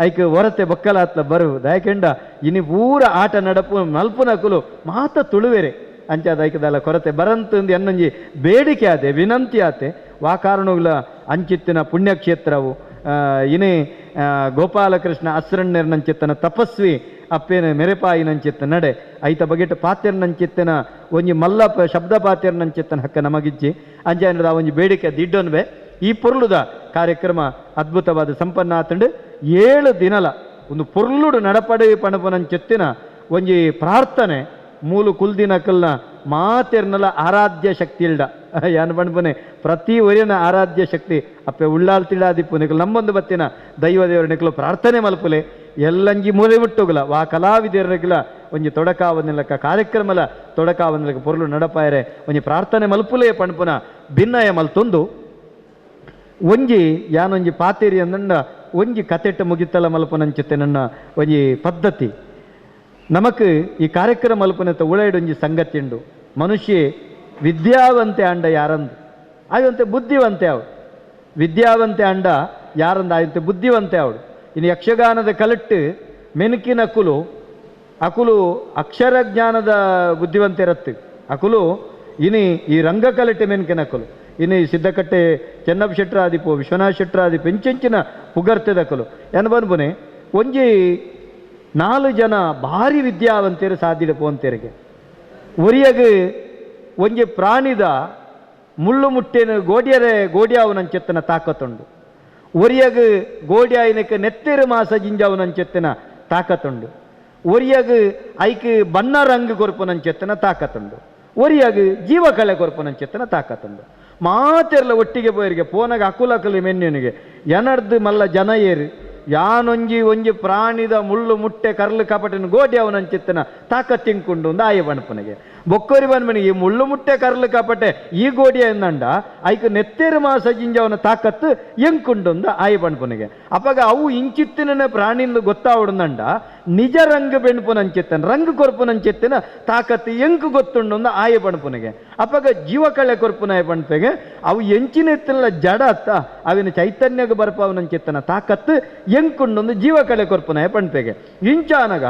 ಐಕ್ ಹೊರತೆ ಬೊಕ್ಕಲಾತ್ಲ ಬರು ದಯಕೆಂಡ ಇನಿ ಪೂರ ಆಟ ನಡಪು ಮಲ್ಪುನಕುಲು ಮಾತ ತುಳುವೆರೆ ಅಂಚಾದ ಐಕದಾಲ ಕೊರತೆ ಬರಂತಂದು ಎನ್ನೊಂಜಿ ಬೇಡಿಕೆ ಆತೆ ವಿನಂತಿ ಆತೆ ವಾ ಕಾರಣಗಳ ಅಂಚಿತ್ತಿನ ಪುಣ್ಯಕ್ಷೇತ್ರವು ಇನೇ ಗೋಪಾಲಕೃಷ್ಣ ಅಸ್ರಣ್ಯರ್ನಂಚಿತ್ತನ ತಪಸ್ವಿ ಅಪ್ಪೇನ ಮೆರೆಪಾಯಿನಂಚಿತ್ತ ನಡೆ ಐತ ಬಗೆಟ್ ಪಾತ್ಯರ್ನಂಚಿತ್ತನ ಒಂಜಿ ಮಲ್ಲಪ್ಪ ಶಬ್ದ ಪಾತ್ಯರ್ನಂಚಿತ್ತನ ಹಕ್ಕ ನಮಗಿಜ್ಜಿ ಅಂಜಾನದ ಒಂಜಿ ಬೇಡಿಕೆ ದಿಡ್ಡೊನ್ವೆ ಈ ಪೊರ್ಲುದ ಕಾರ್ಯಕ್ರಮ ಅದ್ಭುತವಾದ ಸಂಪನ್ನ ಆತಂಡು 7 ದಿನಲ ಒಂದು ಪೊರ್ಲುಡು ನಡಪಡೆ ಪಣಪನಂಚಿತ್ತಿನ ಒಂಜಿ ಪ್ರಾರ್ಥನೆ ಮೂಲು ಕುಲ್ದಿನಕಲ್ನ ಮಾತೆರ್ನಲ ಆರಾಧ್ಯ ಶಕ್ತಿ ಇಲ್ಡ ಯಾನ್ ಬಣ್ಪನೆ ಪ್ರತಿ ಒರಿಯನ ಆರಾಧ್ಯ ಶಕ್ತಿ ಅಪ್ಪೆ ಉಳ್ಳಾಳ್ತಿಡಾದಿಪ್ಪು ನಿಕಲು ನಮ್ಮೊಂದು ಬತ್ತಿನ ದೈವ ದೇವರ ನಿಕಲು ಪ್ರಾರ್ಥನೆ ಮಲ್ಪುಲೆ ಎಲ್ಲಂಜಿ ಮೂಲೆ ಮುಟ್ಟುಗಲ ವಾ ಕಲಾವಿದರಗಿಲ ಒಂಜಿ ತೊಡಕಾವನ್ನೆಲಕ ಕಾರ್ಯಕ್ರಮಲ ತೊಡಕಾವನ್ನೆಲಕ ಪೊರ್ಲು ನಡಪಾಯರೆ ಒಂಜಿ ಪ್ರಾರ್ಥನೆ ಮಲ್ಪುಲೆ ಪಣ್ಪುನ ಭಿನ್ನಯ ಮಲ್ತೊಂದು ಒಂಜಿ ಯಾನೊಂಜಿ ಪಾತೇರಿ ಅಂದಂಡ ಒಂಜಿ ಕತೆಟ್ಟ ಮುಗಿತಲ ಮಲ್ಪನಂಚಿತ್ತೆ ನನ್ನ ಒಂಜಿ ಪದ್ಧತಿ ನಮಕ್ ಈ ಕಾರ್ಯಕ್ರಮ ಮಲ್ಪನತ್ತ ಉಳೈಡೊಂಜಿ ಸಂಗತಿ ಉಂಡು ಮನುಷ್ಯ ವಿದ್ಯಾವಂತೆ ಅಂಡ ಯಾರಂದು ಆಯಂತೆ ಬುದ್ಧಿವಂತೆ ಅವಳು ವಿದ್ಯಾವಂತೆ ಅಂಡ ಯಾರಂದ ಆಯಂತೆ ಬುದ್ಧಿವಂತೆ ಅವಳು ಇನ್ನು ಯಕ್ಷಗಾನದ ಕಲೆಕ್ಟ್ ಮೆನುಕಿನ ಅಕುಲು ಅಕ್ಷರ ಜ್ಞಾನದ ಬುದ್ಧಿವಂತೆ ಇರತ್ತು ಅಕುಲು ಇನಿ ಈ ರಂಗ ಕಲೆಕ್ಟ್ ಮೆನುಕಿನ ಅಕುಲು ಇನ್ನು ಈ ಸಿದ್ದಕಟ್ಟೆ ಚೆನ್ನಪ್ಪ ಶೆಟ್ರ ಆದಿಪು ವಿಶ್ವನಾಥ್ ಶೆಟ್ರ ಆದಿಪು ಎಂಚೆಂಚಿನ ಪುಗರ್ತದಕಲು ಏನು ಬಂದ್ಬುನೆ ಒಂಜಿ 4 ಜನ ಭಾರಿ ವಿದ್ಯಾವಂತರು ಸಾಧಿಡ ಪೋಂತೆರಿಗೆ ಒರಿಯಗೆ ಒಂಜಿ ಪ್ರಾಣಿದ ಮುಳ್ಳು ಮುಟ್ಟೆನ ಗೋಡಿಯಾವನಂಚೆತ್ತನ ತಾಕತ್ತುಂಡು ಒರಿಯಗೆ ಗೋಡಿಯಾಯಿನಕ್ಕೆ ನೆತ್ತೆರು ಮಾಸ ಜಿಂಜಾವನಂಚೆತ್ತನ ತಾಕತ್ತುಂಡು ಒರಿಯಗೆ ಐಕೆ ಬಣ್ಣ ರಂಗು ಕೊರ್ಪುನಂಚೆತ್ತನ ತಾಕತ್ತುಂಡು ಒರಿಯಗೆ ಜೀವಕಳೆ ಕೊರ್ಪುನಂಚೆತ್ತನ ತಾಕತ್ತುಂಡು ಮಾತೆರ್ಲ ಒಟ್ಟಿಗೆ ಪೋಯರಿಗೆ ಪೋನಾಗ ಅಕುಲಕಲಿ ಮೆನ್ಯನಿಗೆ ಎನರ್ದು ಮಲ್ಲ ಜನ ಏರು ಯಾನೊಂಜಿ ಪ್ರಾಣಿದ ಮುಳ್ಳು ಮುಟ್ಟೆ ಕರ್ಲು ಕಪಟಿನ ಗೋಡಿ ಅವನಂಚಿತ್ತನ ತಾಕತ್ತಿಂಕುಂಡು ಒಂದು ಆಯ ಬಣ್ಪನಿಗೆ ಬೊಕ್ಕೋರಿ ಬನ್ಮನಿಗೆ ಈ ಮುಳ್ಳು ಮುಟ್ಟೆ ಕರ್ಲು ಕಪಟೆ ಈ ಗೋಡಿಯ ಎಂದಂಡ ಐಕ ನೆತ್ತೇರು ಮಾಸ ಜಿಂಜವನ ತಾಕತ್ತು ಎಂಕುಂಡು ಒಂದು ಆಯ ಬಣ್ಪನಿಗೆ ಅಪ್ಪಾಗ ಅವು ಇಂಚಿತ್ತಿನ ಪ್ರಾಣಿಂದು ಗೊತ್ತಾವಡುಂದಂಡ ನಿಜ ರಂಗು ಬೆಣ್ಪುನಂಚಿತ್ತನ ರಂಗು ಕೊರ್ಪುನಂಚಿತ್ತಿನ ತಾಕತ್ತು ಎಂಕು ಗೊತ್ತುಂಡು ಒಂದು ಆಯ ಬಣ್ಪನಿಗೆ ಅಪ್ಪಾಗ ಜೀವಕಳೆ ಕೊರ್ಪುನಾಯ ಬಣ್ಪೆಗೆ ಅವು ಎಂಚಿನೆತ್ತಿನ ಜಡ ಅತ್ತ ಅವಿನ ಚೈತನ್ಯಗ ಬರ್ಪವನಂಚಿತ್ತನ ತಾಕತ್ತು ಎಂಕುಂಡೊಂದು ಜೀವಕಳೆ ಕೊರ್ಪುನಾಯ ಪಣ್ಪೆಗೆ ಇಂಚಾನಗ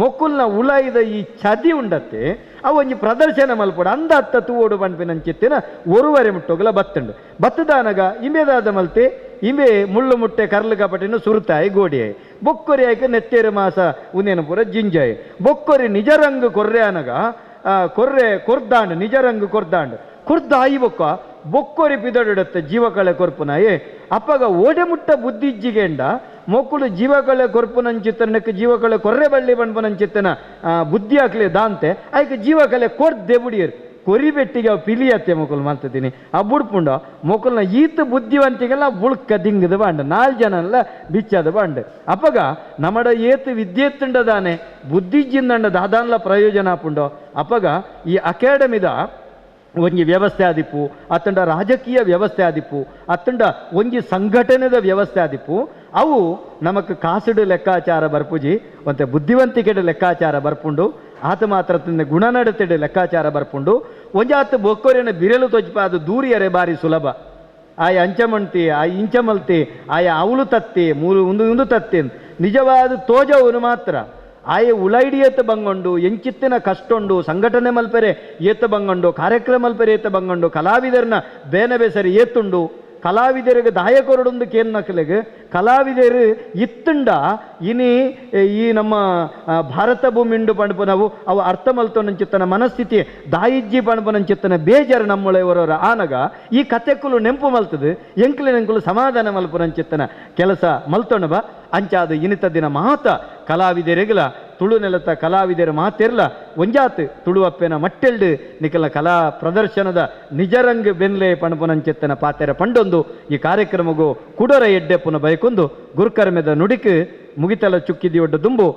ಮೊಕ್ಕುಲ್ನ ಉಳಾಯಿದ ಈ ಚದಿ ಉಂಡತ್ತೆ ಅವೊಂಜಿ ಪ್ರದರ್ಶನ ಮಲ್ಪಡ ಅಂದ ಅತ್ತ ತೂವೋಡು ಪಣ್ಪಿನಂಚಿತ್ತಿನ ಒರುವರೆ ಮುಟ್ಟೋಗಲ ಬತ್ತುಂಡು ಬತ್ತದಾನಗ ಇಮೆದಾದ ಮಲ್ತೆ ಇಮೆ ಮುಳ್ಳು ಮುಟ್ಟೆ ಕರ್ಲು ಕಪಟಿನ ಸುರುತಾಯಿ ಗೋಡಿಯಾಯಿ ಬೊಕ್ಕೊರಿ ಆಯ್ಕೆ ನೆತ್ತೇರು ಮಾಸ ಉನೇನು ಪೂರ ಜಿಂಜಾಯಿ ಬೊಕ್ಕೊರಿ ನಿಜ ರಂಗು ಕೊರ್ರೆ ಅನಗ ಕೊರ್ದಾಂಡು ನಿಜ ರಂಗು ಕೊರ್ದಾಯಿ ಬೊಕ್ಕೊರಿ ಪಿದೊಡತ್ತೆ ಜೀವಕಳೆ ಕೊರ್ಪುನಾಯೇ ಅಪ್ಪಗ ಓಡೆ ಮುಟ್ಟ ಬುದ್ಧಿಜ್ಜಿಗೆಂಡ ಮೊಕ್ಕಳು ಜೀವಕಳೆ ಕೊರ್ಪುನಂಚಿತ್ತನಕ್ಕೆ ಜೀವಕಳೆ ಕೊರ್ರೆ ಬಳ್ಳಿ ಬಣ್ಪನಂಚಿತ್ತನ ಬುದ್ಧಿ ಹಾಕ್ಲಿ ದಾಂತೆ ಆಯ್ಕೆ ಜೀವಕಲೆ ಕೊರ್ದೆ ಬುಡಿಯರು ಕೊರಿಬೆಟ್ಟಿಗೆ ಅವು ಪಿಲಿಯತ್ತೆ ಮೊಕ್ಕಲು ಮಾಡ್ತೀನಿ ಆ ಬುಡ್ಪುಂಡ ಮೊಕ್ಕಲ್ನ ಈತ ಬುದ್ಧಿವಂತಿಗೆಲ್ಲ ಬುಳ್ಕ ದಿಂಗದ ಬಾಂಡ 4 ಜನ ಎಲ್ಲ ಬಿಚ್ಚದ ಬಾಂಡ ಅಪ್ಪಗ ನಮ್ಮಡ ಏತು ವಿದ್ಯೆತ್ತುಂಡದಾನೆ ಬುದ್ಧಿಜ್ಜಿಂದಂಡ ದಾದಾನ್ಲ ಪ್ರಯೋಜನ ಆಪುಂಡೋ ಅಪ್ಪಗ ಈ ಅಕಾಡೆಮಿದ ಒಂಜಿ ವ್ಯವಸ್ಥೆ ಆದಿಪ್ಪು ಅತ್ತಂಡ ರಾಜಕೀಯ ವ್ಯವಸ್ಥೆ ಆದಿಪ್ಪು ಅತ್ತಂಡ ಒಂಜಿ ಸಂಘಟನೆದ ವ್ಯವಸ್ಥೆ ಆದಿಪ್ಪು ಅವು ನಮಕ್ ಕಾಸುಡು ಲೆಕ್ಕಾಚಾರ ಬರ್ಪುಜಿ ಮತ್ತೆ ಬುದ್ಧಿವಂತಿಕೆಡು ಲೆಕ್ಕಾಚಾರ ಬರ್ಪುಂಡು ಆತ ಮಾತ್ರ ಗುಣನಡತೆಡು ಲೆಕ್ಕಾಚಾರ ಬರ್ಪುಂಡು ಒಂಜಾತ್ ಬೊಕ್ಕೊರಿನ ಬಿರಲು ತೊಜ್ಪ ಅದು ದೂರಿಯರೆ ಬಾರಿ ಸುಲಭ ಆಯ ಅಂಚಮಂತಿ ಆಯ ಇಂಚಮಲ್ತಿ ಆಯ ಅವಳು ತತ್ತಿ ಮೂರು ಒಂದು ತತ್ತಿ ನಿಜವಾದ ತೋಜವನು ಮಾತ್ರ ಆಯ ಉಲೈಡಿ ಎತ್ತ ಬಂಗೊಂಡು ಎಂಚಿತ್ತಿನ ಕಷ್ಟೊಂಡು ಸಂಘಟನೆ ಮಲ್ಪೆರೆ ಏತ್ತ ಬಂಗೊಂಡು ಕಾರ್ಯಕ್ರಮ ಮಲ್ಪೆರೆ ಏತ್ತ ಬಂಗೊಂಡು ಕಲಾವಿದರನ್ನ ಬೇನೆ ಬೇಸರಿ ಏತ್ತುಂಡು ಕಲಾವಿದರಿಗೆ ದಾಯಕೊರಡೊಂದು ಕೇನ್ನಕ್ಲೆಗೆ ಕಲಾವಿದರು ಇತ್ತುಂಡ ಇನಿ ಈ ನಮ್ಮ ಭಾರತ ಭೂಮಿಂಡು ಪಂಡ್ಪನವು ಅವು ಅರ್ಥ ಮಲ್ತೊನಂಚಿತ್ತನ ಮನಸ್ಥಿತಿ ದಾಯಿಜ್ಜಿ ಪಂಡ್ಪನಂಚಿತ್ತನ ಬೇಜಾರು ನಮ್ಮೊಳೆಯವರವರ ಆನಗ ಈ ಕತೆಕ್ಕುಲು ನೆಂಪು ಮಲ್ತದು ಎಂಕ್ಲಿನೆಂಕುಲು ಸಮಾಧಾನ ಮಲ್ಪುನಂಚಿತ್ತನ ಕೆಲಸ ಮಲ್ತೊಣಬ ಅಂಚಾದು ಇನಿತ ದಿನ ಮಾತ ಕಲಾವಿದರಿಗಲ ತುಳು ನೆಲತ ಕಲಾವಿದರ ಮಾತೆರ್ಲ ಒಂಜಾತ್ ತುಳುವಪ್ಪೆನ ಮಟ್ಟೆಲ್ಡು ನಿಕಲ ಕಲಾ ಪ್ರದರ್ಶನದ ನಿಜರಂಗ್ ಬೆನ್ಲೆ ಪಣಪುನಂಚೆತ್ತನ ಪಾತೆರ ಪಂಡೊಂದು ಈ ಕಾರ್ಯಕ್ರಮಗೂ ಕುಡರ ಎಡ್ಡೆ ಪುನ ಬಯಕೊಂದು ಗುರುಕರ್ಮೆದ ನುಡಿಕ್ ಮುಗಿತಲ ಚುಕ್ಕಿದಿ ಒಡ್ಡ ದುಂಬು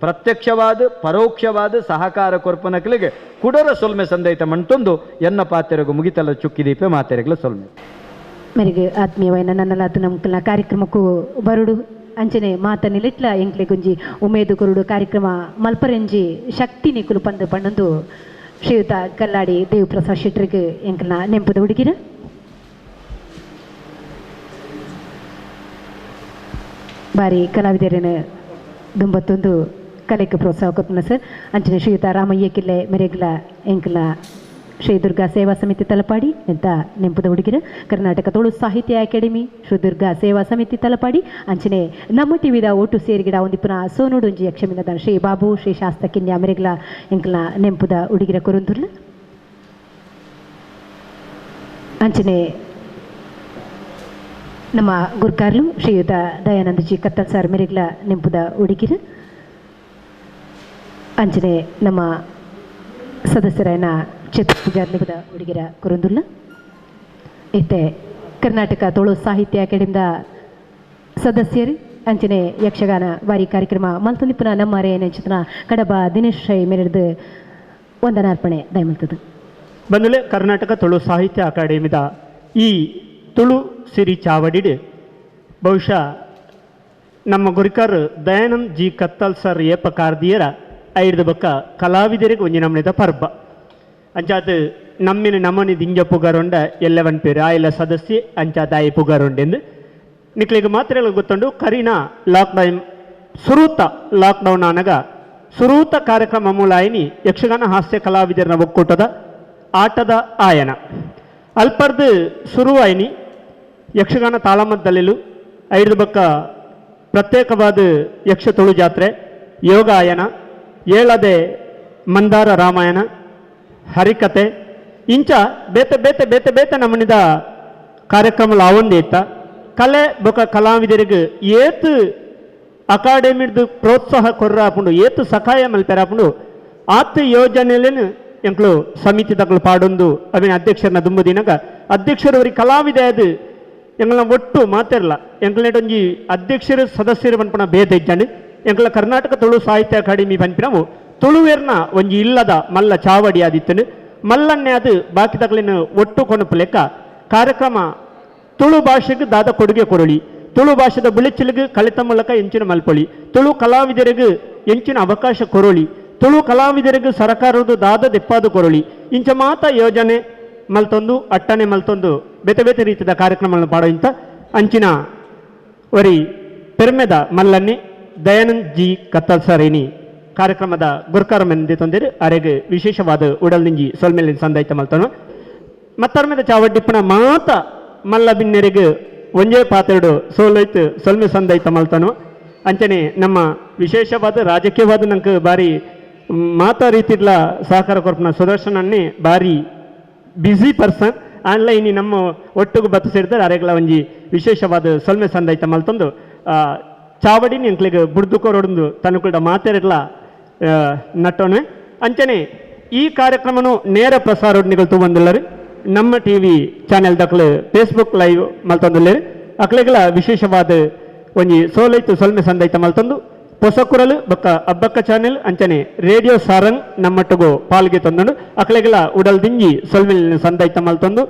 ಪ್ರತ್ಯಕ್ಷವಾದ ಪರೋಕ್ಷವಾದ ಸಹಕಾರ ಕೊರ್ಪನಕ್ಲಿಗೆ ಕುಡರ ಸೊಲ್ಮೆ ಸಂದೈತ ಮಂಟೊಂದು ಎನ್ನ ಪಾತೆರೆಗೂ ಮುಗಿತಲ ಚುಕ್ಕಿದೀಪೆ ಮಾತೆರೆಗ್ಲ ಸೊಲ್ಮೆ ಮೇರೆಗೆ ಆತ್ಮೀಯವಾಯಿನ ನನ್ನಲ್ಲ ಅದು ನಮ್ಮ ಕಾರ್ಯಕ್ರಮಕ್ಕೂ ಬರುಡು ಅಂಚನೆ ಮಾತನಿಲಿಟ್ಲ ಎಂಕ್ಲೆ ಗುಂಜಿ ಉಮೇದು ಕುರುಡು ಕಾರ್ಯಕ್ರಮ ಮಲ್ಪರೆಂಜಿ ಶಕ್ತಿ ನಿಕುಲು ಪಂದು ಪಣ್ಣೊಂದು ಶ್ರೀಯುತ ಕಲ್ಲಾಡಿ ದೇವಪ್ರಸಾದ್ ಶೆಟ್ಟರಿಗೆ ಎಂಕಲ್ನ ನೆಂಪುದ ಹುಡುಗಿರ ಬಾರಿ ಕಲಾವಿದರನ್ನು ದುಂಬತ್ತೊಂದು ಕಲೆಗೆ ಪ್ರೋತ್ಸಾಹ ಕೊಪ್ಪನ ಸರ್ ಅಂಚನೆ ಶ್ರೀಯುತ ರಾಮಯ್ಯ ಕಿಲ್ಲೆ ಮೆರೆಗ್ಲ ಎಂಕಲ್ನ ಶ್ರೀ ದುರ್ಗಾ ಸೇವಾ ಸಮಿತಿ ತಲಪಾಡಿ ಎಂತ ನೆಂಪುದ ಹುಡುಗಿರ ಕರ್ನಾಟಕ ತುಳು ಸಾಹಿತ್ಯ ಅಕಾಡೆಮಿ ಶ್ರೀ ದುರ್ಗಾ ಸೇವಾ ಸಮಿತಿ ತಲಪಾಡಿ ಅಂಚನೆ ನಮ್ಮ ಟಿವಿದ ಒಟ್ಟು ಸೇರಿಗಿಡ ಒಂದಿಪ್ಪುನ ಸೋನೋಡುಂಜಿ ಯಕ್ಷಮಿನದ ಶ್ರೀ ಬಾಬು ಶ್ರೀ ಶಾಸ್ತ ಕಿನ್ಯ ಮೆರೆಗ್ಲ ಎಂಕಲ್ನ ನೆಂಪುದ ಹುಡುಗಿರ ಕೊರುಂದುರ್ಲ ಅಂಚನೆ ನಮ್ಮ ಗುರ್ಕಾರ್ಲು ಶ್ರೀಯುತ ದಯಾನಂದಜಿ ಕತ್ತಲ್ ಸರ್ ಮೆರೆಗ್ಲ ನೆಂಪುದ ಹುಡುಗಿರ ಅಂಚನೆ ನಮ್ಮ ಸದಸ್ಯರಾಯನ ಚೇತನ್ ಪೂಜಾರ್ ನಿಪುದ ಹುಡುಗಿರ ಕೊರುಂದುಲ್ಲ ಇತ್ತೆ ಕರ್ನಾಟಕ ತುಳು ಸಾಹಿತ್ಯ ಅಕಾಡೆಮಿದ ಸದಸ್ಯರು ಅಂಚನೆ ಯಕ್ಷಗಾನ ವಾರಿ ಕಾರ್ಯಕ್ರಮ ಮಲ್ತೊಂದಿಪ್ಪುನ ನಮ್ಮರೆ ನೆಂಚಿತನ ಕಡಬ ದಿನೇಶ್ ರೈ ಮೆರೆದು ವಂದನಾರ್ಪಣೆ ದಯಮಲ್ತದು ಬಂದುಲೆ ಕರ್ನಾಟಕ ತುಳು ಸಾಹಿತ್ಯ ಅಕಾಡೆಮಿದ ಈ ತುಳು ಸಿರಿ ಚಾವಡಿಡ್ ಬಹುಶಃ ನಮ್ಮ ಗುರಿಕರ್ ದಯಾನಂದ್ ಜಿ ಕತ್ತಲ್ ಸರ್ ಏಪ ಕಾರ್ದಿಯರ ಐದು ಬಕ್ಕ ಕಲಾವಿದರಿಗೆ ಒಂಜಿ ನಮ್ಮನೆದ ಪರ್ಬ ಅಂಚಾದ ನಮ್ಮಿನ ನಮ್ಮನಿ ದಿಂಜ ಪುಗಾರೊಂಡ ಎಲ್ಲವನ್ ಪೇರು ಆಯಲ ಸದಸ್ಯೆ ಅಂಚಾದ ಆಯಿ ಪುಗಾರೊಂಡೆಂದು ನಿಕ್ಲಿಗೆ ಮಾತ್ರ ಗೊತ್ತುಂಡು ಕರೀನಾ ಲಾಕ್ಡೌನ್ ಸುರೂತ ಲಾಕ್ಡೌನ್ ಆನಗ ಸುರೂತ ಕಾರ್ಯಕ್ರಮ ಮೂಲಾಯಿನಿ ಯಕ್ಷಗಾನ ಹಾಸ್ಯ ಕಲಾವಿದರನ ಒಕ್ಕೂಟದ ಆಟದ ಆಯನ ಅಲ್ಪರ್ದು ಶುರುವಾಯಿನಿ ಯಕ್ಷಗಾನ ತಾಳಮದ್ದಲೆಲು ಐದು ಬಕ್ಕ ಪ್ರತ್ಯೇಕವಾದ ಯಕ್ಷ ತುಳು ಜಾತ್ರೆ ಯೋಗಾಯನ ಏಳದೆ ಮಂದಾರ ರಾಮಾಯಣ ಹರಿಕತೆ ಇಂಚ ಬೇತೆ ಬೇತೆ ಬೇತೆ ಬೇತೆ ನಮ್ಮನಿದ ಕಾರ್ಯಕ್ರಮ ಆವೊಂದೇತ ಕಲೆ ಬೊಕ ಕಲಾವಿದರಿಗೆ ಏತು ಅಕಾಡೆಮಿದು ಪ್ರೋತ್ಸಾಹ ಕೊರ್ರಾಪುಂಡು ಏತು ಸಹಾಯ ಮಲ್ಪೆರಾಪುಂಡು ಆತ ಯೋಜನೆಲೇನು ಎಂಕ್ಲು ಸಮಿತಿ ತಗಳು ಪಾಡೊಂದು ಅವಿನ ಅಧ್ಯಕ್ಷರನ್ನ ದುಂಬುದಿನಾಗ ಅಧ್ಯಕ್ಷರವರಿಗೆ ಕಲಾವಿದೆ ಅದು ಎಂಗ್ಲ ಒಟ್ಟು ಮಾತಿರಲ್ಲ ಎಂಕ್ಲೆಡೊಂಜಿ ಅಧ್ಯಕ್ಷರು ಸದಸ್ಯರು ಪನ್ಪಣ ಭೇದ ಇಜ್ಜಂಡು ಎಂಕ್ಲ ಕರ್ನಾಟಕ ತುಳು ಸಾಹಿತ್ಯ ಅಕಾಡೆಮಿ ಪನ್ಪಿನವು ತುಳುವೇರ್ನ ಒಂಜಿ ಇಲ್ಲದ ಮಲ್ಲ ಚಾವಡಿ ಆದಿತ್ತನು ಮಲ್ಲನ್ನೇ ಅದು ಬಾಕಿ ತಗಲಿನ ಒಟ್ಟು ಕೊಣಪು ಲೆಕ್ಕ ಕಾರ್ಯಕ್ರಮ ತುಳು ಭಾಷೆಗೆ ದಾದ ಕೊಡುಗೆ ಕೊರಳಿ ತುಳು ಭಾಷೆದ ಬಿಳಿಚಿಲಿಗೆ ಕಲಿತ ಮೂಲಕ ಎಂಚಿನ ಮಲ್ಪೊಳಿ ತುಳು ಕಲಾವಿದರಿಗೆ ಎಂಚಿನ ಅವಕಾಶ ಕೊರಳಿ ತುಳು ಕಲಾವಿದರಿಗೆ ಸರ್ಕಾರದ ದಾದ ದೆಪ್ಪಾದ ಕೊರಳಿ ಇಂಚ ಮಾತ ಯೋಜನೆ ಮಲ್ತೊಂದು ಅಟ್ಟನೆ ಮಲ್ತೊಂದು ಬೇತೆ ಬೇತೆ ರೀತಿಯ ಕಾರ್ಯಕ್ರಮಗಳನ್ನು ಪಾಡೋ ಇಂಥ ಅಂಚಿನ ವರಿ ಪೆರ್ಮೆದ ಮಲ್ಲನ್ನೇ ದಯಾನಂದ್ ಜಿ ಕತ್ತಲ್ ಸರೇನಿ ಕಾರ್ಯಕ್ರಮದ ಗುರ್ಕಾರಮೆಂದೆ ತೊಂದರೆ ಅರೆಗೆ ವಿಶೇಷವಾದ ಉಡಲ್ನಿಂಜಿ ಸೊಲ್ಮೇಲಿನ ಸಂದಾಯಿತ ಮಲ್ತಾನು ಮತ್ತರ್ಮೆದ ಚಾವಡ್ಡಿಪ್ಪನ ಮಾತ ಮಲ್ಲ ಬಿನ್ನೆರೆಗೆ ಒಂಜೇ ಪಾತ್ರೆಡು ಸೋಲೈತು ಸೊಲ್ಮೆ ಸಂದಾಯಿತ ಮಲ್ತಾನು ಅಂಚನೆ ನಮ್ಮ ವಿಶೇಷವಾದ ರಾಜಕೀಯವಾದ ನಂಗೆ ಬಾರಿ ಮಾತಾ ರೀತಿಡ್ಲ ಸಹಕಾರ ಕೊರ್ಪನ ಸುದರ್ಶನನ್ನೇ ಬಾರಿ ಬ್ಯುಸಿ ಪರ್ಸನ್ ಆನ್ಲೈನ್ ನಮ್ಮ ಒಟ್ಟಿಗೆ ಬತ್ತು ಸೇರಿದ್ರೆ ಅರೆಗಳ ಒಂಜಿ ವಿಶೇಷವಾದ ಸೊಲ್ಮೆ ಸಂದಾಯಿತ ಮಲ್ತೊಂದು ಚಾವಡಿನ ಎಂಕ್ಲಿಗೆ ಬುಡ್ದುಕೋರೊಂದು ತನಕುಡ ಮಾತೆರಲ್ಲ ನಟೋನೆ ಅಂಚನೆ ಈ ಕಾರ್ಯಕ್ರಮನು ನೇರ ಪ್ರಸಾರ ನಿಗಲ್ತು ಬಂದಿಲ್ಲರು ನಮ್ಮ ಟಿವಿ ಚಾನೆಲ್ ದಕ್ಲು ಫೇಸ್ಬುಕ್ ಲೈವ್ ಮಲ್ತೊಂದಿಲ್ಲರು ಅಕ್ಲೆಗಳ ವಿಶೇಷವಾದ ಒಂಜಿ ಸೋಲೈತು ಸೊಲ್ಮೆ ಸಂದಾಯಿತ ಮಲ್ತೊಂದು ಹೊಸ ಕುರಲು ಬೊಕ್ಕ ಅಬ್ಬಕ್ಕ ಚಾನೆಲ್ ಅಂಚನೆ ರೇಡಿಯೋ ಸಾರಂಗ್ ನಮ್ಮಟ್ಟಗು ಪಾಲ್ಗೆ ತಂದನು ಅಕ್ಲೆಗಳ ಉಡಲ್ ದಿಂಜಿ ಸೊಲ್ಮೆಲಿನ ಸಂದಾಯಿತ ಮಲ್ತೊಂದು